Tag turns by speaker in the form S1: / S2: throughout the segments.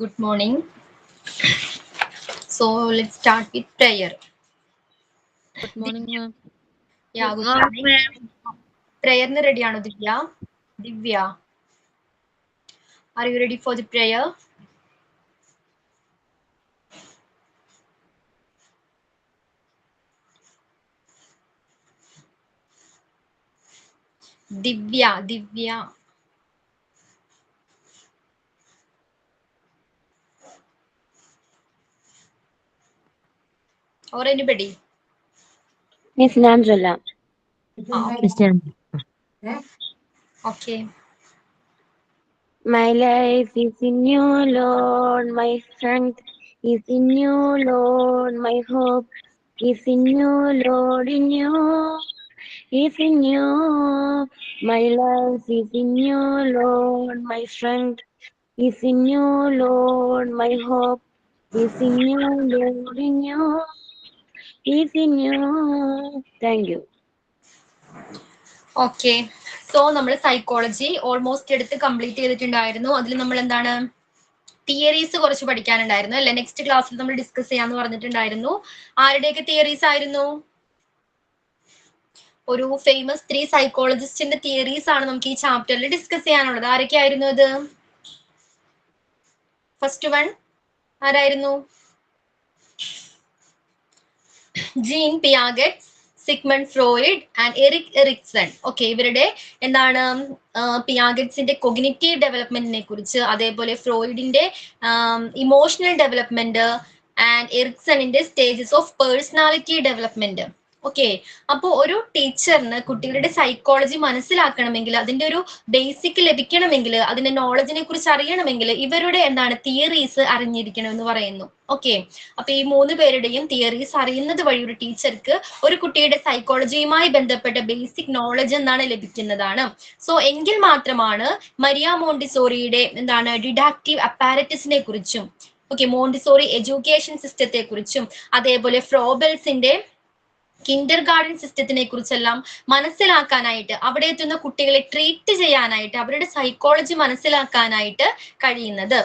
S1: Good morning. So let's start with prayer.
S2: Good morning, ma'am.
S1: Yeah, good morning. Prayer ne ready aanu Divya? Divya, are you ready for the prayer? Divya. Or anybody?
S3: Miss Nanjala.
S1: Okay.
S3: My life is in you, Lord. My strength is in you, Lord. My hope is in you, Lord. In you is in you. My life is in you, Lord. My strength is in you, Lord. My hope is in you, Lord. In you is in you. Thank you.
S1: Okay so നമ്മൾ psychology almost എടുത്ത് complete ചെയ്തിട്ടുണ്ടായിരുന്നു. അതിൽ നമ്മൾ എന്താണ് theories കുറച്ച് പഠിക്കാനുണ്ടായിരുന്നു അല്ലെ? Next ക്ലാസ്സിൽ നമ്മൾ ഡിസ്കസ് ചെയ്യാന്ന് പറഞ്ഞിട്ടുണ്ടായിരുന്നു. ആരുടെയൊക്കെ തിയറീസ് ആയിരുന്നു? ഒരു ഫേമസ് 3 സൈക്കോളജിസ്റ്റിന്റെ തിയറീസ് ആണ് നമുക്ക് ഈ ചാപ്റ്ററിൽ ഡിസ്കസ് ചെയ്യാനുള്ളത്. ആരൊക്കെയായിരുന്നു അത്? ഫസ്റ്റ് വൺ ആരായിരുന്നു? Jean Piaget, Sigmund Freud and Erik Erikson. Okay, ഇവരുടെ എന്താണ് പിയാഗറ്റ്സിന്റെ കൊഗ്നിറ്റീവ് ഡെവലപ്മെന്റിനെ കുറിച്ച്, അതേപോലെ ഫ്രോയിഡിന്റെ ഇമോഷണൽ ഡെവലപ്മെന്റ് ആൻഡ് എറിക്സണിന്റെ stages of personality development. Okay, അപ്പോൾ ഒരു ടീച്ചറിന് കുട്ടികളുടെ സൈക്കോളജി മനസ്സിലാക്കണമെങ്കിൽ, അതിന്റെ ഒരു ബേസിക് ലഭിക്കണമെങ്കിൽ, അതിന്റെ നോളജിനെ കുറിച്ച് അറിയണമെങ്കിൽ ഇവരുടെ എന്താണ് തിയറീസ് അറിഞ്ഞിരിക്കണം എന്ന് പറയുന്നു. ഓക്കെ, അപ്പൊ ഈ 3 പേരുടെയും തിയറീസ് അറിയുന്നത് വഴി ഒരു ടീച്ചർക്ക് ഒരു കുട്ടിയുടെ സൈക്കോളജിയുമായി ബന്ധപ്പെട്ട ബേസിക് നോളജ് എന്താണ് ലഭിക്കുന്നതാണ്. സോ എങ്കിൽ മാത്രമാണ് മരിയ മോണ്ടിസോറിയുടെ എന്താണ് ഡിഡാക്റ്റീവ് അപ്പാരറ്റസിനെ കുറിച്ചും, ഓക്കെ, മോണ്ടിസോറി എഡ്യൂക്കേഷൻ സിസ്റ്റത്തെ കുറിച്ചും, അതേപോലെ ഫ്രോബൽസിന്റെ കിൻഡർ ഗാർഡൻ സിസ്റ്റത്തിനെ കുറിച്ചെല്ലാം മനസ്സിലാക്കാനായിട്ട്, അവിടെ എത്തുന്ന കുട്ടികളെ ട്രീറ്റ് ചെയ്യാനായിട്ട്, അവരുടെ സൈക്കോളജി മനസ്സിലാക്കാനായിട്ട് കഴിയുന്നത്.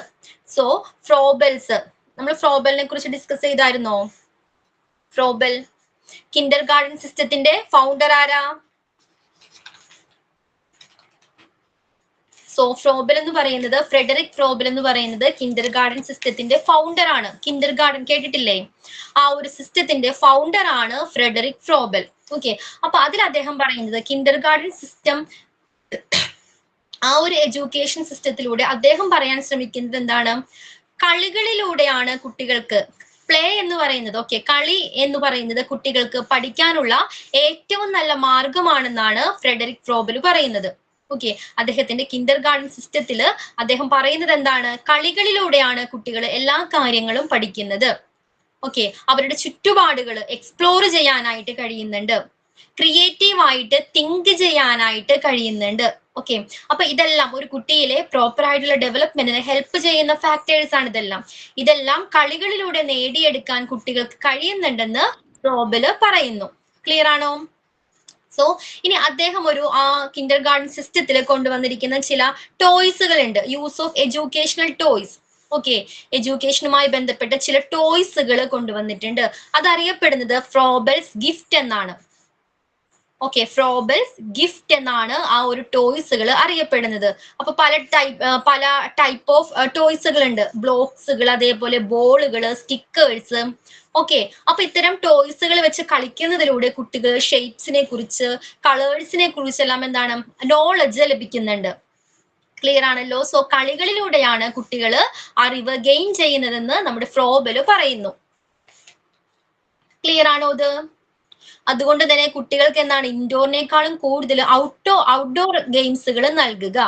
S1: സോ ഫ്രോബൽസ്, നമ്മൾ ഫ്രോബലിനെ കുറിച്ച് ഡിസ്കസ് ചെയ്തായിരുന്നോ? ഫ്രോബൽ കിൻഡർ ഗാർഡൻ സിസ്റ്റത്തിന്റെ ഫൗണ്ടർ ആരാ? സോ ഫ്രോബൽ എന്ന് പറയുന്നത്, ഫ്രെഡറിക് ഫ്രോബൽ എന്ന് പറയുന്നത് കിൻഡർ ഗാർഡൻ സിസ്റ്റത്തിന്റെ ഫൗണ്ടർ ആണ്. കിൻഡർ ഗാർഡൻ കേട്ടിട്ടില്ലേ? ആ ഒരു സിസ്റ്റത്തിന്റെ ഫൗണ്ടർ ആണ് ഫ്രെഡറിക് ഫ്രോബൽ. ഓക്കെ, അപ്പൊ അതിൽ അദ്ദേഹം പറയുന്നത് കിൻഡർ ഗാർഡൻ സിസ്റ്റം, ആ ഒരു എഡ്യൂക്കേഷൻ സിസ്റ്റത്തിലൂടെ അദ്ദേഹം പറയാൻ ശ്രമിക്കുന്നത് എന്താണ്? കളികളിലൂടെയാണ് കുട്ടികൾക്ക്, പ്ലേ എന്ന് പറയുന്നത്, ഓക്കെ, കളി എന്ന് പറയുന്നത് കുട്ടികൾക്ക് പഠിക്കാനുള്ള ഏറ്റവും നല്ല മാർഗമാണെന്നാണ് ഫ്രെഡറിക് ഫ്രോബൽ പറയുന്നത്. ഓക്കെ, അദ്ദേഹത്തിന്റെ കിൻഡർ ഗാർഡൻ സിസ്റ്റത്തിൽ അദ്ദേഹം പറയുന്നത് എന്താണ്? കളികളിലൂടെയാണ് കുട്ടികൾ എല്ലാ കാര്യങ്ങളും പഠിക്കുന്നത്. ഓക്കെ, അവരുടെ ചുറ്റുപാടുകൾ എക്സ്പ്ലോർ ചെയ്യാനായിട്ട് കഴിയുന്നുണ്ട്, ക്രിയേറ്റീവ് ആയിട്ട് തിങ്ക് ചെയ്യാനായിട്ട് കഴിയുന്നുണ്ട്. ഓക്കെ, അപ്പൊ ഇതെല്ലാം ഒരു കുട്ടിയിലെ പ്രോപ്പർ ആയിട്ടുള്ള ഡെവലപ്മെന്റിനെ ഹെൽപ്പ് ചെയ്യുന്ന ഫാക്ടേഴ്സ് ആണ് ഇതെല്ലാം കളികളിലൂടെ നേടിയെടുക്കാൻ കുട്ടികൾക്ക് കഴിയുന്നുണ്ടെന്ന് ഫ്രോബല് പറയുന്നു. ക്ലിയർ ആണോ? സോ ഇനി അദ്ദേഹം ഒരു കിൻഡർ ഗാർഡൻ സിസ്റ്റത്തിൽ കൊണ്ടുവന്നിരിക്കുന്ന ചില ടോയ്സുകൾ ഉണ്ട്, use of educational toys. Okay, എഡ്യൂക്കേഷനുമായി ബന്ധപ്പെട്ട ചില ടോയ്സുകൾ കൊണ്ടുവന്നിട്ടുണ്ട്. അതറിയപ്പെടുന്നത് ഫ്രോബൽസ് ഗിഫ്റ്റ് എന്നാണ്. ഓക്കെ, ഫ്രോബൽസ് ഗിഫ്റ്റ് എന്നാണ് ആ ഒരു ടോയ്സുകൾ അറിയപ്പെടുന്നത്. അപ്പൊ പല ടൈപ്പ് ഓഫ് ടോയ്സുകൾ ഉണ്ട്, ബ്ലോക്സുകൾ, അതേപോലെ ബോളുകൾ, സ്റ്റിക്കേഴ്സ്. ഓക്കെ, അപ്പൊ ഇത്തരം ടോയ്സുകൾ വെച്ച് കളിക്കുന്നതിലൂടെ കുട്ടികൾ ഷേപ്സിനെ കുറിച്ച്, കളേഴ്സിനെ കുറിച്ചെല്ലാം എന്താണ് നോളജ് ലഭിക്കുന്നുണ്ട്. ക്ലിയർ ആണല്ലോ? സോ കളികളിലൂടെയാണ് കുട്ടികൾ അറിവ് ഗെയിൻ ചെയ്യുന്നതെന്ന് നമ്മുടെ ഫ്രോബല് പറയുന്നു. ക്ലിയർ ആണോ ഇത്? അതുകൊണ്ട് തന്നെ കുട്ടികൾക്ക് എന്താണ് ഇൻഡോറിനേക്കാളും കൂടുതൽ ഔട്ട്ഡോർ ഗെയിംസുകൾ നൽകുക.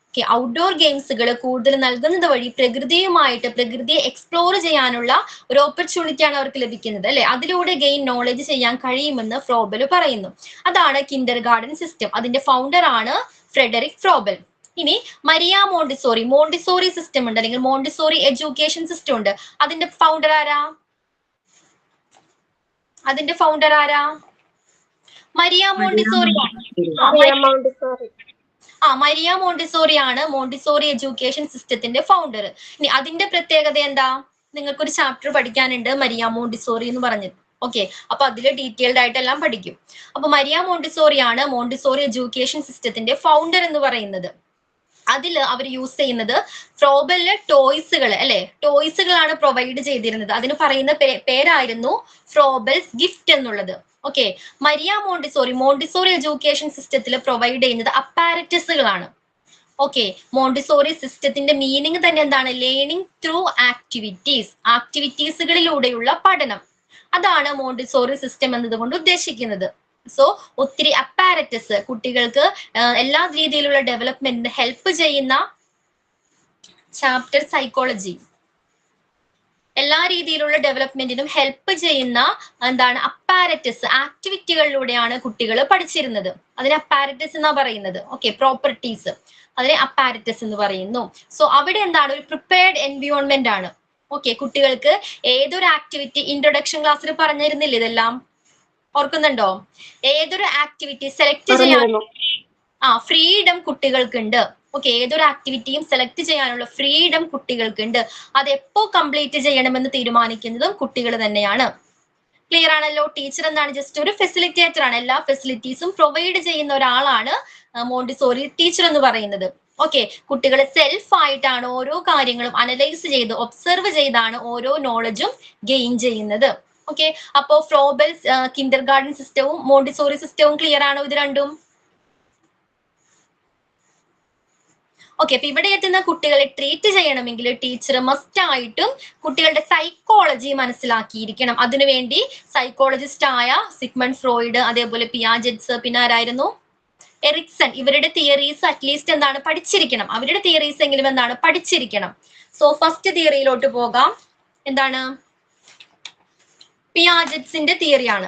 S1: ഓക്കെ, ഔട്ട്ഡോർ ഗെയിംസുകൾ കൂടുതൽ നൽകുന്നത് വഴി പ്രകൃതിയെ എക്സ്പ്ലോർ ചെയ്യാനുള്ള ഒരു ഓപ്പർച്യൂണിറ്റിയാണ് അവർക്ക് ലഭിക്കുന്നത് അല്ലെ? അതിലൂടെ ഗെയിൻ നോളജ് ചെയ്യാൻ കഴിയുമെന്ന് ഫ്രോബല് പറയുന്നു. അതാണ് കിൻഡർ ഗാർഡൻ സിസ്റ്റം. അതിന്റെ ഫൗണ്ടർ ആണ് ഫ്രെഡറിക് ഫ്രോബൽ. ഇനി മരിയ മോണ്ടിസോറി സിസ്റ്റം ഉണ്ട്, അല്ലെങ്കിൽ മോണ്ടിസോറി എഡ്യൂക്കേഷൻ സിസ്റ്റം ഉണ്ട്. അതിന്റെ ഫൗണ്ടർ ആരാ? Maria Montessori. മരിയ മോണ്ടിസോറി ആണ് മോണ്ടിസോറി എഡ്യൂക്കേഷൻ സിസ്റ്റത്തിന്റെ ഫൗണ്ടർ. ഇനി അതിന്റെ പ്രത്യേകത എന്താ? നിങ്ങൾക്കൊരു ചാപ്റ്റർ പഠിക്കാനുണ്ട് മരിയ മോണ്ടിസോറി എന്ന് പറഞ്ഞത്. ഓക്കെ, അപ്പൊ അതിൽ ഡീറ്റെയിൽഡ് ആയിട്ട് എല്ലാം പഠിക്കും. അപ്പൊ മരിയ മോണ്ടിസോറി ആണ് മോണ്ടിസോറി എഡ്യൂക്കേഷൻ സിസ്റ്റത്തിന്റെ ഫൗണ്ടർ എന്ന് പറയുന്നത്. അതിൽ അവർ യൂസ് ചെയ്യുന്നത് ഫ്രോബലിലെ ടോയ്സുകൾ അല്ലെ, ടോയ്സുകളാണ് പ്രൊവൈഡ് ചെയ്തിരുന്നത്. അതിന് പറയുന്ന പേരായിരുന്നു ഫ്രോബൽസ് ഗിഫ്റ്റ് എന്നുള്ളത്. ഓക്കെ, മരിയ മോണ്ടിസോറി എഡ്യൂക്കേഷൻ സിസ്റ്റത്തിൽ പ്രൊവൈഡ് ചെയ്യുന്നത് അപ്പാരറ്റസുകളാണ്. ഓക്കെ, മോണ്ടിസോറി സിസ്റ്റത്തിന്റെ മീനിങ് തന്നെ എന്താണ്? ലേണിംഗ് ത്രൂ ആക്ടിവിറ്റീസുകളിലൂടെയുള്ള പഠനം. അതാണ് മോണ്ടിസോറി സിസ്റ്റം എന്നതുകൊണ്ട് ഉദ്ദേശിക്കുന്നത്. സോ ഒത്തിരി അപ്പാരറ്റസ്, കുട്ടികൾക്ക് എല്ലാ രീതിയിലുള്ള ഡെവലപ്മെന്റിന് ഹെൽപ്പ് ചെയ്യുന്ന ചാപ്റ്റർ സൈക്കോളജി, എല്ലാ രീതിയിലുള്ള ഡെവലപ്മെന്റിനും ഹെൽപ്പ് ചെയ്യുന്ന എന്താണ് അപ്പാരറ്റസ്, ആക്ടിവിറ്റികളിലൂടെയാണ് കുട്ടികൾ പഠിച്ചിരുന്നത്. അതിന് അപ്പാരറ്റസ് എന്നാ പറയുന്നത്. ഓക്കെ, പ്രോപ്പർട്ടീസ്, അതിനെ അപ്പാരറ്റസ് എന്ന് പറയുന്നു. സോ അവിടെ എന്താണ്? ഒരു പ്രിപ്പയർഡ് എൻവിയോൺമെന്റ് ആണ്. ഓക്കെ, കുട്ടികൾക്ക് ഏതൊരു ആക്ടിവിറ്റി ഇൻട്രൊഡക്ഷൻ ക്ലാസ്സിൽ പറഞ്ഞിരുന്നില്ല ഇതെല്ലാം? ഓർക്കുന്നുണ്ടോ? ഏതൊരു ആക്ടിവിറ്റി സെലക്ട് ചെയ്യാൻ ഫ്രീഡം കുട്ടികൾക്കുണ്ട്. ഓക്കെ, ഏതൊരു ആക്ടിവിറ്റിയും സെലക്ട് ചെയ്യാനുള്ള ഫ്രീഡം കുട്ടികൾക്കുണ്ട്. അത് എപ്പോ കംപ്ലീറ്റ് ചെയ്യണമെന്ന് തീരുമാനിക്കുന്നതും കുട്ടികൾ തന്നെയാണ്. ക്ലിയർ ആണല്ലോ? ടീച്ചർ എന്താണ്? ജസ്റ്റ് ഒരു ഫെസിലിറ്റേറ്റർ ആണ്. എല്ലാ ഫെസിലിറ്റീസും പ്രൊവൈഡ് ചെയ്യുന്ന ഒരാളാണ് മോണ്ടിസോറി ടീച്ചർ എന്ന് പറയുന്നത്. ഓക്കെ, കുട്ടികൾ സെൽഫ് ആയിട്ടാണ് ഓരോ കാര്യങ്ങളും അനലൈസ് ചെയ്ത് ഒബ്സർവ് ചെയ്താണ് ഓരോ നോളജും ഗെയിൻ ചെയ്യുന്നത്. ഓക്കെ, അപ്പോ ഫ്രോബൽസ് കിൻഡർ ഗാർഡൻ സിസ്റ്റവും മോണ്ടിസോറി സിസ്റ്റവും ക്ലിയർ ആണോ ഇത് രണ്ടും? ഓക്കെ, അപ്പൊ ഇവിടെ എത്തുന്ന കുട്ടികളെ ട്രീറ്റ് ചെയ്യണമെങ്കിൽ ടീച്ചർ മസ്റ്റ് ആയിട്ടും കുട്ടികളുടെ സൈക്കോളജി മനസ്സിലാക്കിയിരിക്കണം. അതിനുവേണ്ടി സൈക്കോളജിസ്റ്റ് ആയ സിഗ്മണ്ട് ഫ്രോയിഡ്, അതേപോലെ പിയാജെറ്റ്സ്, പിന്നെ ആരായിരുന്നു? എറിക്സൺ, ഇവരുടെ തിയറീസ് അറ്റ്ലീസ്റ്റ് എന്താണ്? പഠിച്ചിരിക്കണം. അവരുടെ തിയറീസ് എങ്കിലും എന്താണ്? പഠിച്ചിരിക്കണം. സോ ഫസ്റ്റ് തിയറിയിലോട്ട് പോകാം. എന്താണ്? പിയാജെറ്റ്സിന്റെ തിയറിയാണ്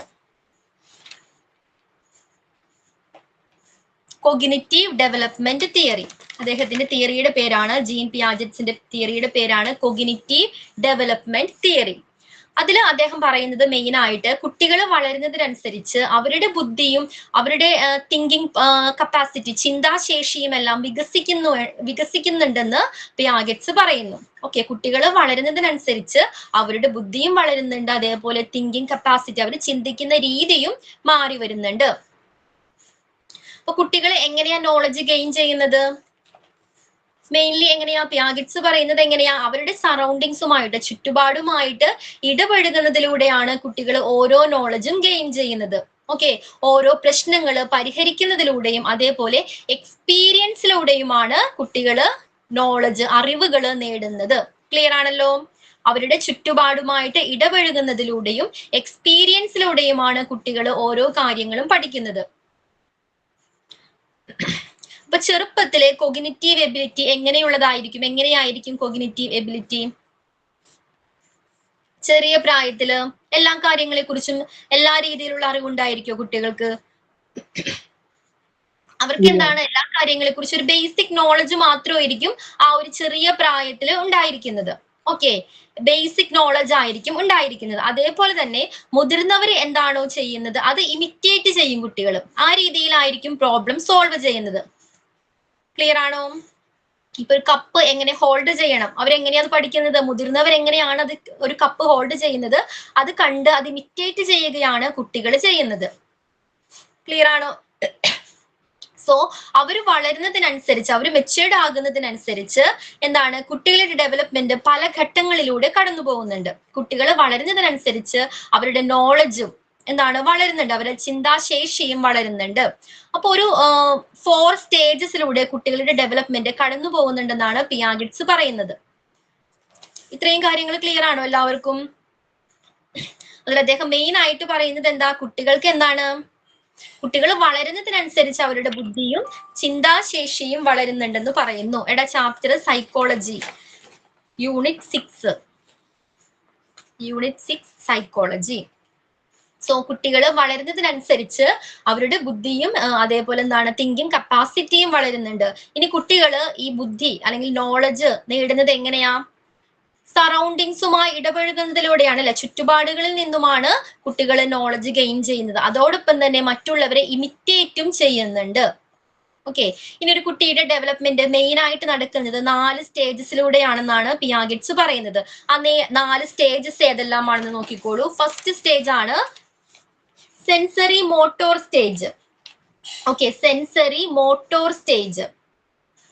S1: കോഗ്നിറ്റീവ് ഡെവലപ്മെന്റ് തിയറി. അദ്ദേഹത്തിന്റെ തിയറിയുടെ പേരാണ്, ജീൻ പിയാജെറ്റ്സിന്റെ തിയറിയുടെ പേരാണ് കോഗ്നിറ്റീവ് ഡെവലപ്മെന്റ് തിയറി. അതിൽ അദ്ദേഹം പറയുന്നത് മെയിൻ ആയിട്ട് കുട്ടികൾ വളരുന്നതിനനുസരിച്ച് അവരുടെ അവരുടെ തിങ്കിങ് കപ്പാസിറ്റി, ചിന്താശേഷിയും എല്ലാം വികസിക്കുന്നുണ്ടെന്ന് പിയാജെറ്റ്സ് പറയുന്നു. ഓക്കെ, കുട്ടികൾ വളരുന്നതിനനുസരിച്ച് അവരുടെ ബുദ്ധിയും വളരുന്നുണ്ട്, അതേപോലെ തിങ്കിങ് കപ്പാസിറ്റി, അവർ ചിന്തിക്കുന്ന രീതിയും മാറി വരുന്നുണ്ട്. അപ്പൊ കുട്ടികൾ എങ്ങനെയാ നോളജ് ഗെയിൻ ചെയ്യുന്നത്? മെയിൻലി എങ്ങനെയാ? പിയാജെറ്റ്സ് പറയുന്നത് എങ്ങനെയാ? അവരുടെ സറൗണ്ടിങ്സുമായിട്ട്, ചുറ്റുപാടുമായിട്ട് ഇടപഴകുന്നതിലൂടെയാണ് കുട്ടികൾ ഓരോ നോളജും ഗെയിൻ ചെയ്യുന്നത്. ഓക്കെ, ഓരോ പ്രശ്നങ്ങൾ പരിഹരിക്കുന്നതിലൂടെയും അതേപോലെ എക്സ്പീരിയൻസിലൂടെയുമാണ് കുട്ടികൾ നോളജ്, അറിവുകൾ നേടുന്നത്. ക്ലിയർ ആണല്ലോ? അവരുടെ ചുറ്റുപാടുമായിട്ട് ഇടപഴകുന്നതിലൂടെയും എക്സ്പീരിയൻസിലൂടെയുമാണ് കുട്ടികൾ ഓരോ കാര്യങ്ങളും പഠിക്കുന്നത്. അപ്പൊ ചെറുപ്പത്തിലെ കോഗ്നിറ്റീവ് എബിലിറ്റി എങ്ങനെയായിരിക്കും കോഗ്നിറ്റീവ് എബിലിറ്റി? ചെറിയ പ്രായത്തില് എല്ലാ കാര്യങ്ങളെ കുറിച്ചും എല്ലാ രീതിയിലുള്ള അറിവുണ്ടായിരിക്കോ കുട്ടികൾക്ക്? അവർക്ക് എന്താണ്? എല്ലാ കാര്യങ്ങളെ കുറിച്ച് ഒരു ബേസിക് നോളജ് മാത്രമായിരിക്കും ആ ഒരു ചെറിയ പ്രായത്തിൽ ഉണ്ടായിരിക്കുന്നത്. ഓക്കെ, ബേസിക് നോളജ് ആയിരിക്കും ഉണ്ടായിരിക്കുന്നത്. അതേപോലെ തന്നെ മുതിർന്നവർ എന്താണോ ചെയ്യുന്നത് അത് ഇമിറ്റേറ്റ് ചെയ്യും കുട്ടികൾ. ആ രീതിയിലായിരിക്കും പ്രോബ്ലം സോൾവ് ചെയ്യുന്നത്. ക്ലിയർ ആണോ? ഇപ്പൊ ഒരു കപ്പ് എങ്ങനെ ഹോൾഡ് ചെയ്യണം, അവരെങ്ങനെയാണ് പഠിക്കുന്നത്? മുതിർന്നവർ എങ്ങനെയാണ് അത് ഒരു കപ്പ് ഹോൾഡ് ചെയ്യുന്നത് അത് കണ്ട് അത് ഇമിറ്റേറ്റ് ചെയ്യുകയാണ് കുട്ടികൾ ചെയ്യുന്നത്. ക്ലിയർ ആണോ? സോ അവർ വളരുന്നതിനനുസരിച്ച്, അവർ മെച്യൂർഡ് ആകുന്നതിനനുസരിച്ച് എന്താണ്? കുട്ടികളുടെ ഡെവലപ്മെന്റ് പല ഘട്ടങ്ങളിലൂടെ കടന്നു പോകുന്നുണ്ട്. കുട്ടികൾ വളരുന്നതിനനുസരിച്ച് അവരുടെ നോളജും എന്താണ്? വളരുന്നുണ്ട്, അവരുടെ ചിന്താശേഷിയും വളരുന്നുണ്ട്. അപ്പൊ ഒരു 4 സ്റ്റേജസിലൂടെ കുട്ടികളുടെ ഡെവലപ്മെന്റ് കടന്നു പോകുന്നുണ്ടെന്നാണ് പിയാജെറ്റ്സ് പറയുന്നത്. ഇത്രയും കാര്യങ്ങൾ ക്ലിയർ ആണോ എല്ലാവർക്കും? അതിൽ അദ്ദേഹം മെയിൻ ആയിട്ട് പറയുന്നത് എന്താ? കുട്ടികൾക്ക് എന്താണ്? കുട്ടികൾ വളരുന്നതിനനുസരിച്ച് അവരുടെ ബുദ്ധിയും ചിന്താശേഷിയും വളരുന്നുണ്ടെന്ന് പറയുന്നു. എടാ chapter psychology, unit 6 psychology. So കുട്ടികൾ വളരുന്നതിനനുസരിച്ച് അവരുടെ ബുദ്ധിയും അതേപോലെ എന്താണ്? തിങ്കിങ് കപ്പാസിറ്റിയും വളരുന്നുണ്ട്. ഇനി കുട്ടികൾ ഈ ബുദ്ധി അല്ലെങ്കിൽ നോളജ് നേടുന്നത് എങ്ങനെയാ? സറൗണ്ടിങ്സുമായി ഇടപഴകുന്നതിലൂടെയാണ് അല്ലെ? ചുറ്റുപാടുകളിൽ നിന്നുമാണ് കുട്ടികൾ നോളജ് ഗെയിൻ ചെയ്യുന്നത്. അതോടൊപ്പം തന്നെ മറ്റുള്ളവരെ ഇമിറ്റേറ്റും ചെയ്യുന്നുണ്ട്. ഓക്കെ, ഇനി ഒരു കുട്ടിയുടെ ഡെവലപ്മെന്റ് മെയിൻ ആയിട്ട് നടക്കുന്നത് 4 സ്റ്റേജസിലൂടെയാണെന്നാണ് പിയാഗെറ്റ്സ് പറയുന്നത്. ആ 4 സ്റ്റേജസ് ഏതെല്ലാമാണെന്ന് നോക്കിക്കോളൂ. ഫസ്റ്റ് സ്റ്റേജ് ആണ് sensory motor stage. Okay, sensory motor stage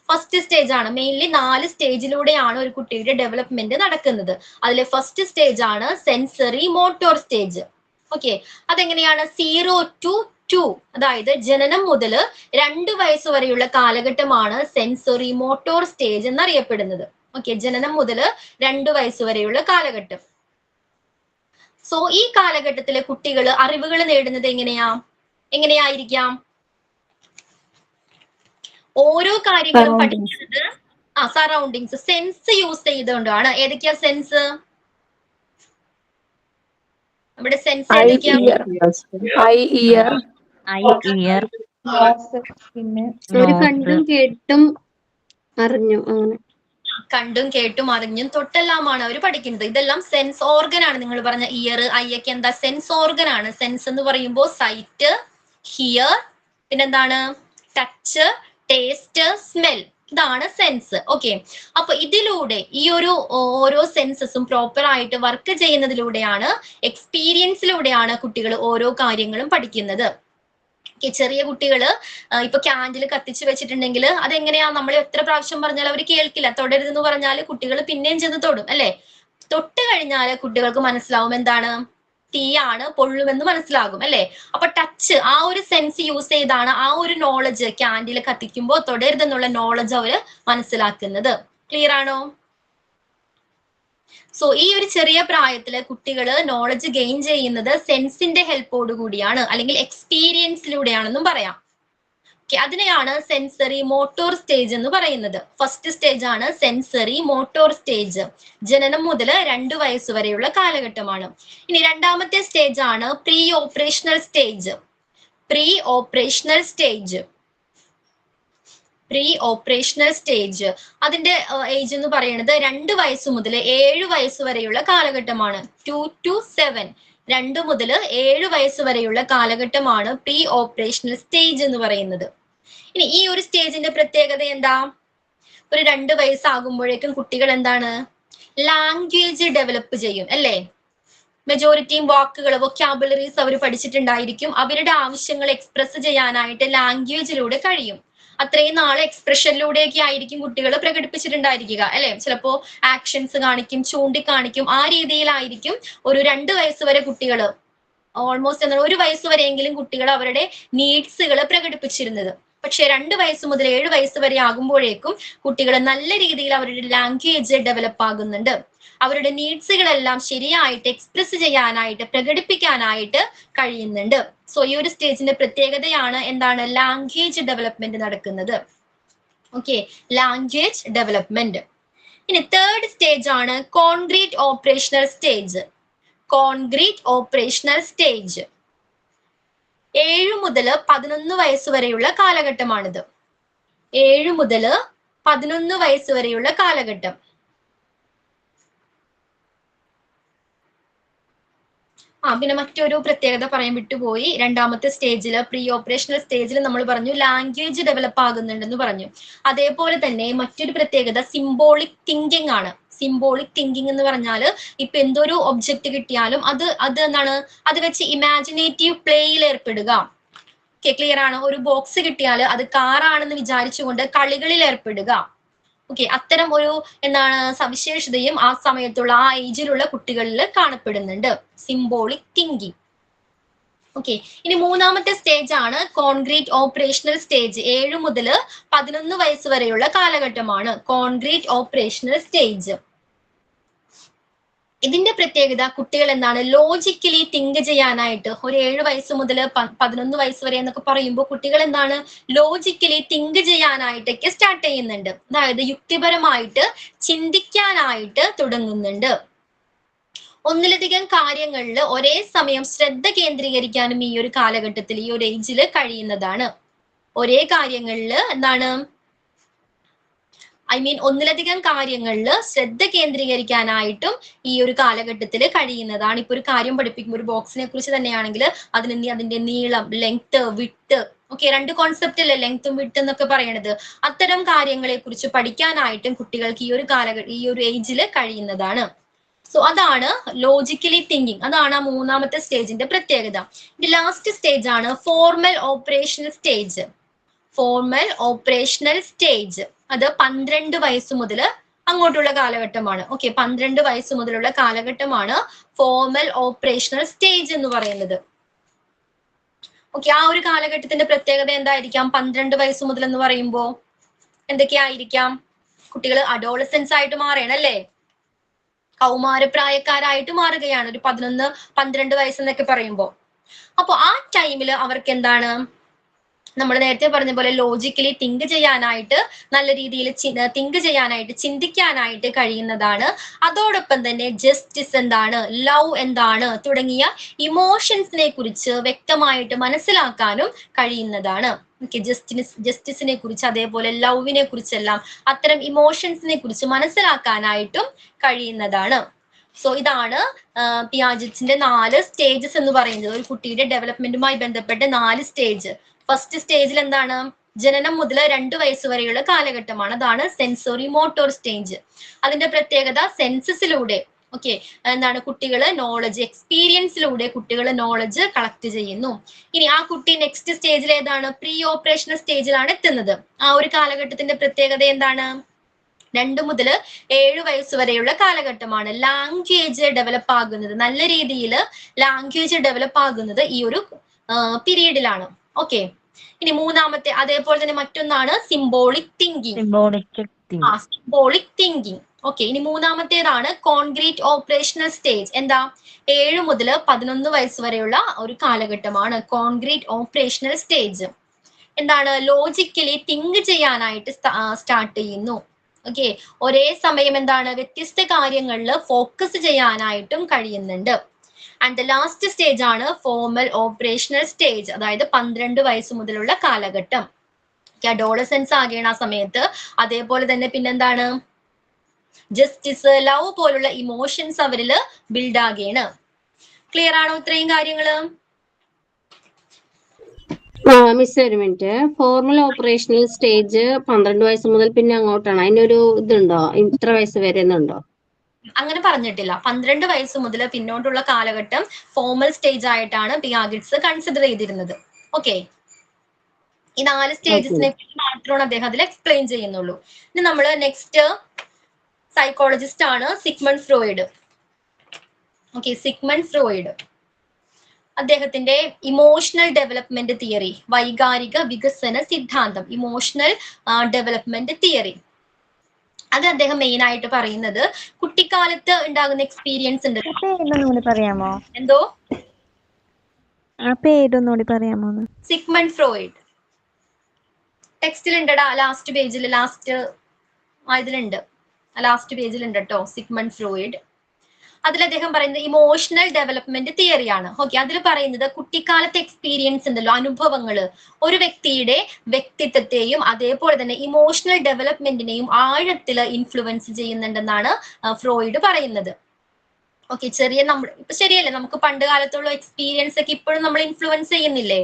S1: first stage ആണ്. മെയിൻലി 4 സ്റ്റേജിലൂടെയാണ് ഒരു കുട്ടിയുടെ ഡെവലപ്മെന്റ് നടക്കുന്നത്. അതിലെ ഫസ്റ്റ് സ്റ്റേജ് ആണ് സെൻസറി മോട്ടോർ സ്റ്റേജ്. ഓക്കെ, അതെങ്ങനെയാണ്? 0 to 2, അതായത് ജനനം മുതൽ 2 വയസ്സ് വരെയുള്ള കാലഘട്ടമാണ് സെൻസറി മോട്ടോർ സ്റ്റേജ് എന്നറിയപ്പെടുന്നത്. ഓക്കെ, ജനനം മുതൽ 2 വയസ്സ് വരെയുള്ള കാലഘട്ടം. സോ ഈ കാലഘട്ടത്തിലെ കുട്ടികൾ അറിവുകൾ നേടുന്നത് എങ്ങനെയായിരിക്കാം? ഓരോ കാര്യങ്ങളും പഠിക്കുന്നത് സറൗണ്ടിങ്സ്, സെൻസ് യൂസ് ചെയ്തുകൊണ്ടാണ്. ഏതൊക്കെയാ സെൻസ്? ഇവിടെ സെൻസ് ഏതൊക്കെയാ?
S4: കണ്ടും കേട്ടും അറിഞ്ഞു, അങ്ങനെ
S1: കണ്ടും കേട്ടും അറിഞ്ഞും തൊട്ടെല്ലാമാണ് അവർ പഠിക്കുന്നത്. ഇതെല്ലാം സെൻസ് ഓർഗൻ ആണ്. നിങ്ങൾ പറഞ്ഞ ഇയർ, ഐ ഒക്കെ എന്താ? സെൻസ് ഓർഗൻ ആണ്. സെൻസ് എന്ന് പറയുമ്പോൾ സൈറ്റ്, ഹിയർ, പിന്നെന്താണ്? ടച്ച്, ടേസ്റ്റ്, സ്മെൽ, ഇതാണ് സെൻസ്. ഓക്കെ, അപ്പൊ ഇതിലൂടെ ഈ ഓരോ സെൻസസും പ്രോപ്പർ ആയിട്ട് വർക്ക് ചെയ്യുന്നതിലൂടെയാണ്, എക്സ്പീരിയൻസിലൂടെയാണ് കുട്ടികൾ ഓരോ കാര്യങ്ങളും പഠിക്കുന്നത്. ചെറിയ കുട്ടികള് ഇപ്പൊ ക്യാൻഡിൽ കത്തിച്ച് വെച്ചിട്ടുണ്ടെങ്കിൽ അതെങ്ങനെയാ? നമ്മൾ എത്ര പ്രാവശ്യം പറഞ്ഞാൽ അവർ കേൾക്കില്ല. തൊടരുതെന്ന് പറഞ്ഞാൽ കുട്ടികൾ പിന്നെയും ചെന്ന് തൊടും, അല്ലെ? തൊട്ട് കഴിഞ്ഞാൽ കുട്ടികൾക്ക് മനസ്സിലാവും എന്താണ് തീയാണ്, പൊള്ളുമെന്ന് മനസ്സിലാകും, അല്ലെ? അപ്പൊ ടച്ച്, ആ ഒരു സെൻസ് യൂസ് ചെയ്താണ് ആ ഒരു നോളജ്, ക്യാൻഡിൽ കത്തിക്കുമ്പോൾ തൊടരുതെന്നുള്ള നോളജ് അവര് മനസ്സിലാക്കുന്നത്. ക്ലിയർ ആണോ? സോ ഈ ഒരു ചെറിയ പ്രായത്തില് കുട്ടികൾ നോളജ് ഗെയിൻ ചെയ്യുന്നത് സെൻസിന്റെ ഹെൽപ്പോട് കൂടിയാണ്, അല്ലെങ്കിൽ എക്സ്പീരിയൻസിലൂടെയാണെന്നും പറയാം. അതിനെയാണ് സെൻസറി മോട്ടോർ സ്റ്റേജ് എന്ന് പറയുന്നത്. ഫസ്റ്റ് സ്റ്റേജ് ആണ് സെൻസറി മോട്ടോർ സ്റ്റേജ്. ജനനം മുതൽ 2 വയസ്സ് വരെയുള്ള കാലഘട്ടമാണ്. ഇനി രണ്ടാമത്തെ സ്റ്റേജ് ആണ് pre operational stage. Pre operational stage pre operational stage അതിന്റെ ഏജ് എന്ന് പറയുന്നത് 2 വയസ്സ് മുതൽ 7 വയസ്സ് വരെയുള്ള കാലഘട്ടമാണ്. 2 to 7, 2 മുതൽ 7 വയസ്സ് വരെയുള്ള കാലഘട്ടമാണ് പ്രീ ഓപ്പറേഷണൽ സ്റ്റേജ് എന്ന് പറയുന്നത്. ഇനി ഈ ഒരു സ്റ്റേജിന്റെ പ്രത്യേകത എന്താ? ഒരു 2 വയസ്സാകുമ്പോഴേക്കും കുട്ടികൾ എന്താണ്? ലാംഗ്വേജ് ഡെവലപ്പ് ചെയ്യും, അല്ലേ? മെജോറിറ്റിയും വാക്കുകൾ, വൊക്കാബുലറീസ് അവർ പഠിച്ചിട്ടുണ്ടായിരിക്കും. അവരുടെ ആവശ്യങ്ങൾ എക്സ്പ്രസ് ചെയ്യാനായിട്ട് ലാംഗ്വേജിലൂടെ കഴിയും. അത്രയും നാളെ എക്സ്പ്രഷനിലൂടെയൊക്കെ ആയിരിക്കും കുട്ടികൾ പ്രകടിപ്പിച്ചിട്ടുണ്ടായിരിക്കുക, അല്ലെ? ചിലപ്പോ ആക്ഷൻസ് കാണിക്കും, ചൂണ്ടിക്കാണിക്കും. ആ രീതിയിലായിരിക്കും ഒരു 2 വയസ്സ് വരെ കുട്ടികൾ, ഓൾമോസ്റ്റ് 1 വയസ്സ് വരെയെങ്കിലും കുട്ടികൾ അവരുടെ നീഡ്സുകൾ പ്രകടിപ്പിച്ചിരുന്നത്. പക്ഷെ 2 വയസ്സ് മുതൽ 7 വയസ്സ് വരെ ആകുമ്പോഴേക്കും കുട്ടികൾ നല്ല രീതിയിൽ അവരുടെ ലാംഗ്വേജ് ഡെവലപ്പ് ആകുന്നുണ്ട്. അവരുടെ നീഡ്സുകളെല്ലാം ശരിയായിട്ട് എക്സ്പ്രസ് ചെയ്യാനായിട്ട്, പ്രകടിപ്പിക്കാനായിട്ട് കഴിയുന്നുണ്ട്. സോ ഈ ഒരു സ്റ്റേജിന്റെ പ്രത്യേകതയാണ് എന്താണ്? ലാംഗ്വേജ് ഡെവലപ്മെന്റ് നടക്കുന്നത്. Okay, language development. ഇനി തേർഡ് സ്റ്റേജ് ആണ് concrete operational stage. Concrete operational stage 7 മുതൽ 11 വയസ്സ് വരെയുള്ള കാലഘട്ടമാണിത്. 7 മുതൽ 11 വയസ്സ് വരെയുള്ള കാലഘട്ടം. പിന്നെ മറ്റൊരു പ്രത്യേകത പറയാൻ വിട്ടുപോയി. രണ്ടാമത്തെ സ്റ്റേജിൽ, പ്രീ ഓപ്പറേഷണൽ സ്റ്റേജിൽ നമ്മൾ പറഞ്ഞു ലാംഗ്വേജ് ഡെവലപ്പ് ആകുന്നുണ്ടെന്ന് പറഞ്ഞു. അതേപോലെ തന്നെ മറ്റൊരു പ്രത്യേകത സിംബോളിക് തിങ്കിങ് ആണ്. സിംബോളിക് തിങ്കിങ് എന്ന് പറഞ്ഞാൽ ഇപ്പൊ എന്തൊരു ഒബ്ജക്റ്റ് കിട്ടിയാലും അത് എന്താണ്? അത് വെച്ച് ഇമാജിനേറ്റീവ് പ്ലേയിൽ ഏർപ്പെടുക. ക്ലിയർ ആണ്? ഒരു ബോക്സ് കിട്ടിയാൽ അത് കാറാണെന്ന് വിചാരിച്ചുകൊണ്ട് കളികളിൽ ഏർപ്പെടുക. ഓക്കെ, അത്തരം ഒരു സവിശേഷതയും ആ സമയത്തുള്ള, ആ ഏജിലുള്ള കുട്ടികളിൽ കാണപ്പെടുന്നുണ്ട്. Symbolic thinking. ഓക്കെ, ഇനി മൂന്നാമത്തെ സ്റ്റേജ് ആണ് കോൺക്രീറ്റ് ഓപ്പറേഷണൽ സ്റ്റേജ്. 7 മുതൽ 11 വയസ്സ് വരെയുള്ള കാലഘട്ടമാണ് കോൺക്രീറ്റ് ഓപ്പറേഷണൽ സ്റ്റേജ്. ഇതിന്റെ പ്രത്യേകത കുട്ടികൾ ലോജിക്കലി തിങ്ക് ചെയ്യാനായിട്ട്, ഒരു 7 വയസ്സ് മുതൽ 11 വയസ്സ് വരെ എന്നൊക്കെ പറയുമ്പോൾ കുട്ടികൾ ലോജിക്കലി തിങ്ക് ചെയ്യാനായിട്ടൊക്കെ സ്റ്റാർട്ട് ചെയ്യുന്നുണ്ട്. അതായത് യുക്തിപരമായിട്ട് ചിന്തിക്കാനായിട്ട് തുടങ്ങുന്നുണ്ട്. ഒന്നിലധികം കാര്യങ്ങളിൽ ഒരേ സമയം ശ്രദ്ധ കേന്ദ്രീകരിക്കാനും ഈ ഒരു കാലഘട്ടത്തിൽ, ഈ ഒരു ഏജിൽ കഴിയുന്നതാണ്. ഒരേ കാര്യങ്ങളിൽ ഒന്നിലധികം കാര്യങ്ങളിൽ ശ്രദ്ധ കേന്ദ്രീകരിക്കാനായിട്ടും ഈ ഒരു കാലഘട്ടത്തിൽ കഴിയുന്നതാണ്. ഇപ്പൊ ഒരു കാര്യം പഠിപ്പിക്കുമ്പോൾ, ഒരു ബോക്സിനെ കുറിച്ച് തന്നെയാണെങ്കിൽ അതിന്റെ നീളം, ലെങ്ത്, വിഡ്ത്, ഓക്കെ, രണ്ട് കോൺസെപ്റ്റ് അല്ലേ ലെങ്ത്തും വിഡ്ത്തും എന്നൊക്കെ പറയണത്. അത്തരം കാര്യങ്ങളെ കുറിച്ച് പഠിക്കാനായിട്ടും കുട്ടികൾക്ക് ഈ ഒരു ഏജിൽ കഴിയുന്നതാണ്. സോ അതാണ് ലോജിക്കലി തിങ്കിങ്. അതാണ് ആ മൂന്നാമത്തെ സ്റ്റേജിന്റെ പ്രത്യേകത. ഇത് ലാസ്റ്റ് സ്റ്റേജ് ആണ് formal operational stage. Formal operational stage അത് 12 വയസ്സ് മുതൽ അങ്ങോട്ടുള്ള കാലഘട്ടമാണ്. ഓക്കെ, 12 വയസ്സ് മുതലുള്ള കാലഘട്ടമാണ് ഫോർമൽ ഓപ്പറേഷണൽ സ്റ്റേജ് എന്ന് പറയുന്നത്. ഓക്കെ, ആ ഒരു കാലഘട്ടത്തിന്റെ പ്രത്യേകത എന്തായിരിക്കാം? 12 വയസ്സ് മുതൽ എന്ന് പറയുമ്പോ എന്തൊക്കെയായിരിക്കാം? കുട്ടികൾ അഡോളസൻസ് ആയിട്ട് മാറണം അല്ലേ? കൗമാരപ്രായക്കാരായിട്ട് മാറുകയാണ് ഒരു 11-12 വയസ്സെന്നൊക്കെ പറയുമ്പോ. അപ്പൊ ആ ടൈമിൽ അവർക്ക് എന്താണ്, നമ്മൾ നേരത്തെ പറഞ്ഞ പോലെ ലോജിക്കലി തിങ്ക് ചെയ്യാനായിട്ട്, നല്ല രീതിയിൽ തിങ്ക് ചെയ്യാനായിട്ട്, ചിന്തിക്കാനായിട്ട് കഴിയുന്നതാണ്. അതോടൊപ്പം തന്നെ ജസ്റ്റിസ് എന്താണ്, ലവ് എന്താണ് തുടങ്ങിയ ഇമോഷൻസിനെ കുറിച്ച് വ്യക്തമായിട്ട് മനസ്സിലാക്കാനും കഴിയുന്നതാണ്. ഓക്കെ, ജസ്റ്റിസിനെ കുറിച്ച് അതേപോലെ ലവിനെ കുറിച്ചെല്ലാം അത്തരം ഇമോഷൻസിനെ കുറിച്ച് മനസ്സിലാക്കാനായിട്ടും കഴിയുന്നതാണ്. സോ ഇതാണ് പിയാജറ്റ്സിന്റെ 4 സ്റ്റേജസ് എന്ന് പറയുന്നത്. ഒരു കുട്ടിയുടെ ഡെവലപ്മെന്റുമായി ബന്ധപ്പെട്ട 4 സ്റ്റേജ്. ഫസ്റ്റ് സ്റ്റേജിൽ എന്താണ്, ജനനം മുതൽ 2 വയസ്സ് വരെയുള്ള കാലഘട്ടമാണ്. അതാണ് സെൻസറി മോട്ടോർ സ്റ്റേജ്. അതിന്റെ പ്രത്യേകത സെൻസസിലൂടെ ഓക്കെ എന്താണ്, കുട്ടികള് നോളജ് എക്സ്പീരിയൻസിലൂടെ കുട്ടികൾ നോളജ് കളക്ട് ചെയ്യുന്നു. ഇനി ആ കുട്ടി നെക്സ്റ്റ് സ്റ്റേജിൽ ഏതാണ്, പ്രീ ഓപ്പറേഷണൽ സ്റ്റേജിലാണ് എത്തുന്നത്. ആ ഒരു കാലഘട്ടത്തിന്റെ പ്രത്യേകത എന്താണ്, 2 മുതൽ 7 വയസ്സ് വരെയുള്ള കാലഘട്ടമാണ്. ലാംഗ്വേജ് ഡെവലപ്പ് ആകുന്നത്, നല്ല രീതിയിൽ ലാംഗ്വേജ് ഡെവലപ്പ് ആകുന്നത് ഈ ഒരു പീരീഡിലാണ്. ഓക്കെ, ഇനി മൂന്നാമത്തെ അതേപോലെ തന്നെ മറ്റൊന്നാണ് symbolic thinking. Symbolic thinking. Okay, ഇനി മൂന്നാമത്തേതാണ് കോൺക്രീറ്റ് ഓപ്പറേഷണൽ സ്റ്റേജ്. എന്താ, 7 മുതൽ 11 വയസ്സ് വരെയുള്ള ഒരു കാലഘട്ടമാണ് കോൺക്രീറ്റ് ഓപ്പറേഷണൽ സ്റ്റേജ്. എന്താണ്, ലോജിക്കലി തിങ്ക് ചെയ്യാനായിട്ട് സ്റ്റാർട്ട് ചെയ്യുന്നു. ഓക്കെ, ഒരേ സമയം എന്താണ്, വ്യത്യസ്ത കാര്യങ്ങളിൽ ഫോക്കസ് ചെയ്യാനായിട്ടും കഴിയുന്നുണ്ട്. ആൻഡ് ദ ലാസ്റ്റ് സ്റ്റേജ് ആണ് ഫോർമൽ ഓപ്പറേഷണൽ സ്റ്റേജ്, അതായത് 12 വയസ്സ് മുതലുള്ള കാലഘട്ടം. അഡോളസൻസ് ആകേണ്ട ആ സമയത്ത്. അതേപോലെ തന്നെ പിന്നെന്താണ്, ജസ്റ്റിസ്, ലവ് പോലുള്ള ഇമോഷൻസ് അവരില് ബിൽഡ് ആകേണ്. ക്ലിയർ ആണോ ഇത്രയും കാര്യങ്ങള്?
S4: മിസ് ഒരു മിനിറ്റ്. ഫോർമൽ ഓപ്പറേഷണൽ സ്റ്റേജ് 12 വയസ്സ് മുതൽ പിന്നെ അങ്ങോട്ടാണ്. അതിനൊരു ഇതുണ്ടോ, ഇത്ര വയസ്സ് വരെ എന്നുണ്ടോ?
S1: അങ്ങനെ പറഞ്ഞിട്ടില്ല. 12 വയസ്സ് മുതൽ പിന്നോട്ടുള്ള കാലഘട്ടം ഫോർമൽ സ്റ്റേജ് ആയിട്ടാണ് പിയാഗറ്റ്സ് കൺസിഡർ ചെയ്തിരുന്നത്. ഓക്കെ, ഈ 4 സ്റ്റേജസിനെ മാത്രമാണ് അദ്ദേഹം അതിൽ എക്സ്പ്ലെയിൻ ചെയ്യുന്നുള്ളൂ. ഇനി നമ്മൾ നെക്സ്റ്റ് സൈക്കോളജിസ്റ്റ് ആണ് Sigmund Freud. Okay, Sigmund Freud അദ്ദേഹത്തിന്റെ ഇമോഷണൽ ഡെവലപ്മെന്റ് തിയറി, വൈകാരിക വികസന സിദ്ധാന്തം, ഇമോഷണൽ ഡെവലപ്മെന്റ് തിയറി, അത് അദ്ദേഹം മെയിൻ ആയിട്ട് പറയുന്നത് കുട്ടിക്കാലത്ത് ഉണ്ടാകുന്ന എക്സ്പീരിയൻസ് ഉണ്ട്.
S3: പറയാമോ?
S1: എന്തോ
S3: ആ പേരൊന്നുകൂടി പറയാമോ?
S1: Sigmund Freud. ടെക്സ്റ്റിൽ ഉണ്ടടാ, ലാസ്റ്റ് പേജിൽ, ലാസ്റ്റ് പേജിലുണ്ട് കേട്ടോ, സിഗ്മണ്ട് ഫ്രോയിഡ്. അതിൽ അദ്ദേഹം പറയുന്നത് ഇമോഷണൽ ഡെവലപ്മെന്റ് തിയറിയാണ്. ഓക്കെ, അതിൽ പറയുന്നത് കുട്ടിക്കാലത്തെ എക്സ്പീരിയൻസ് ഉണ്ടല്ലോ, അനുഭവങ്ങള് ഒരു വ്യക്തിയുടെ വ്യക്തിത്വത്തെയും അതേപോലെ തന്നെ ഇമോഷണൽ ഡെവലപ്മെന്റിനെയും ആഴത്തിൽ ഇൻഫ്ലുവൻസ് ചെയ്യുന്നുണ്ടെന്നാണ് ഫ്രോയിഡ് പറയുന്നത്. ഓക്കെ, ഇപ്പൊ ശരിയല്ലേ, നമുക്ക് പണ്ട് കാലത്തുള്ള എക്സ്പീരിയൻസ് ഒക്കെ ഇപ്പോഴും നമ്മൾ ഇൻഫ്ലുവൻസ് ചെയ്യുന്നില്ലേ?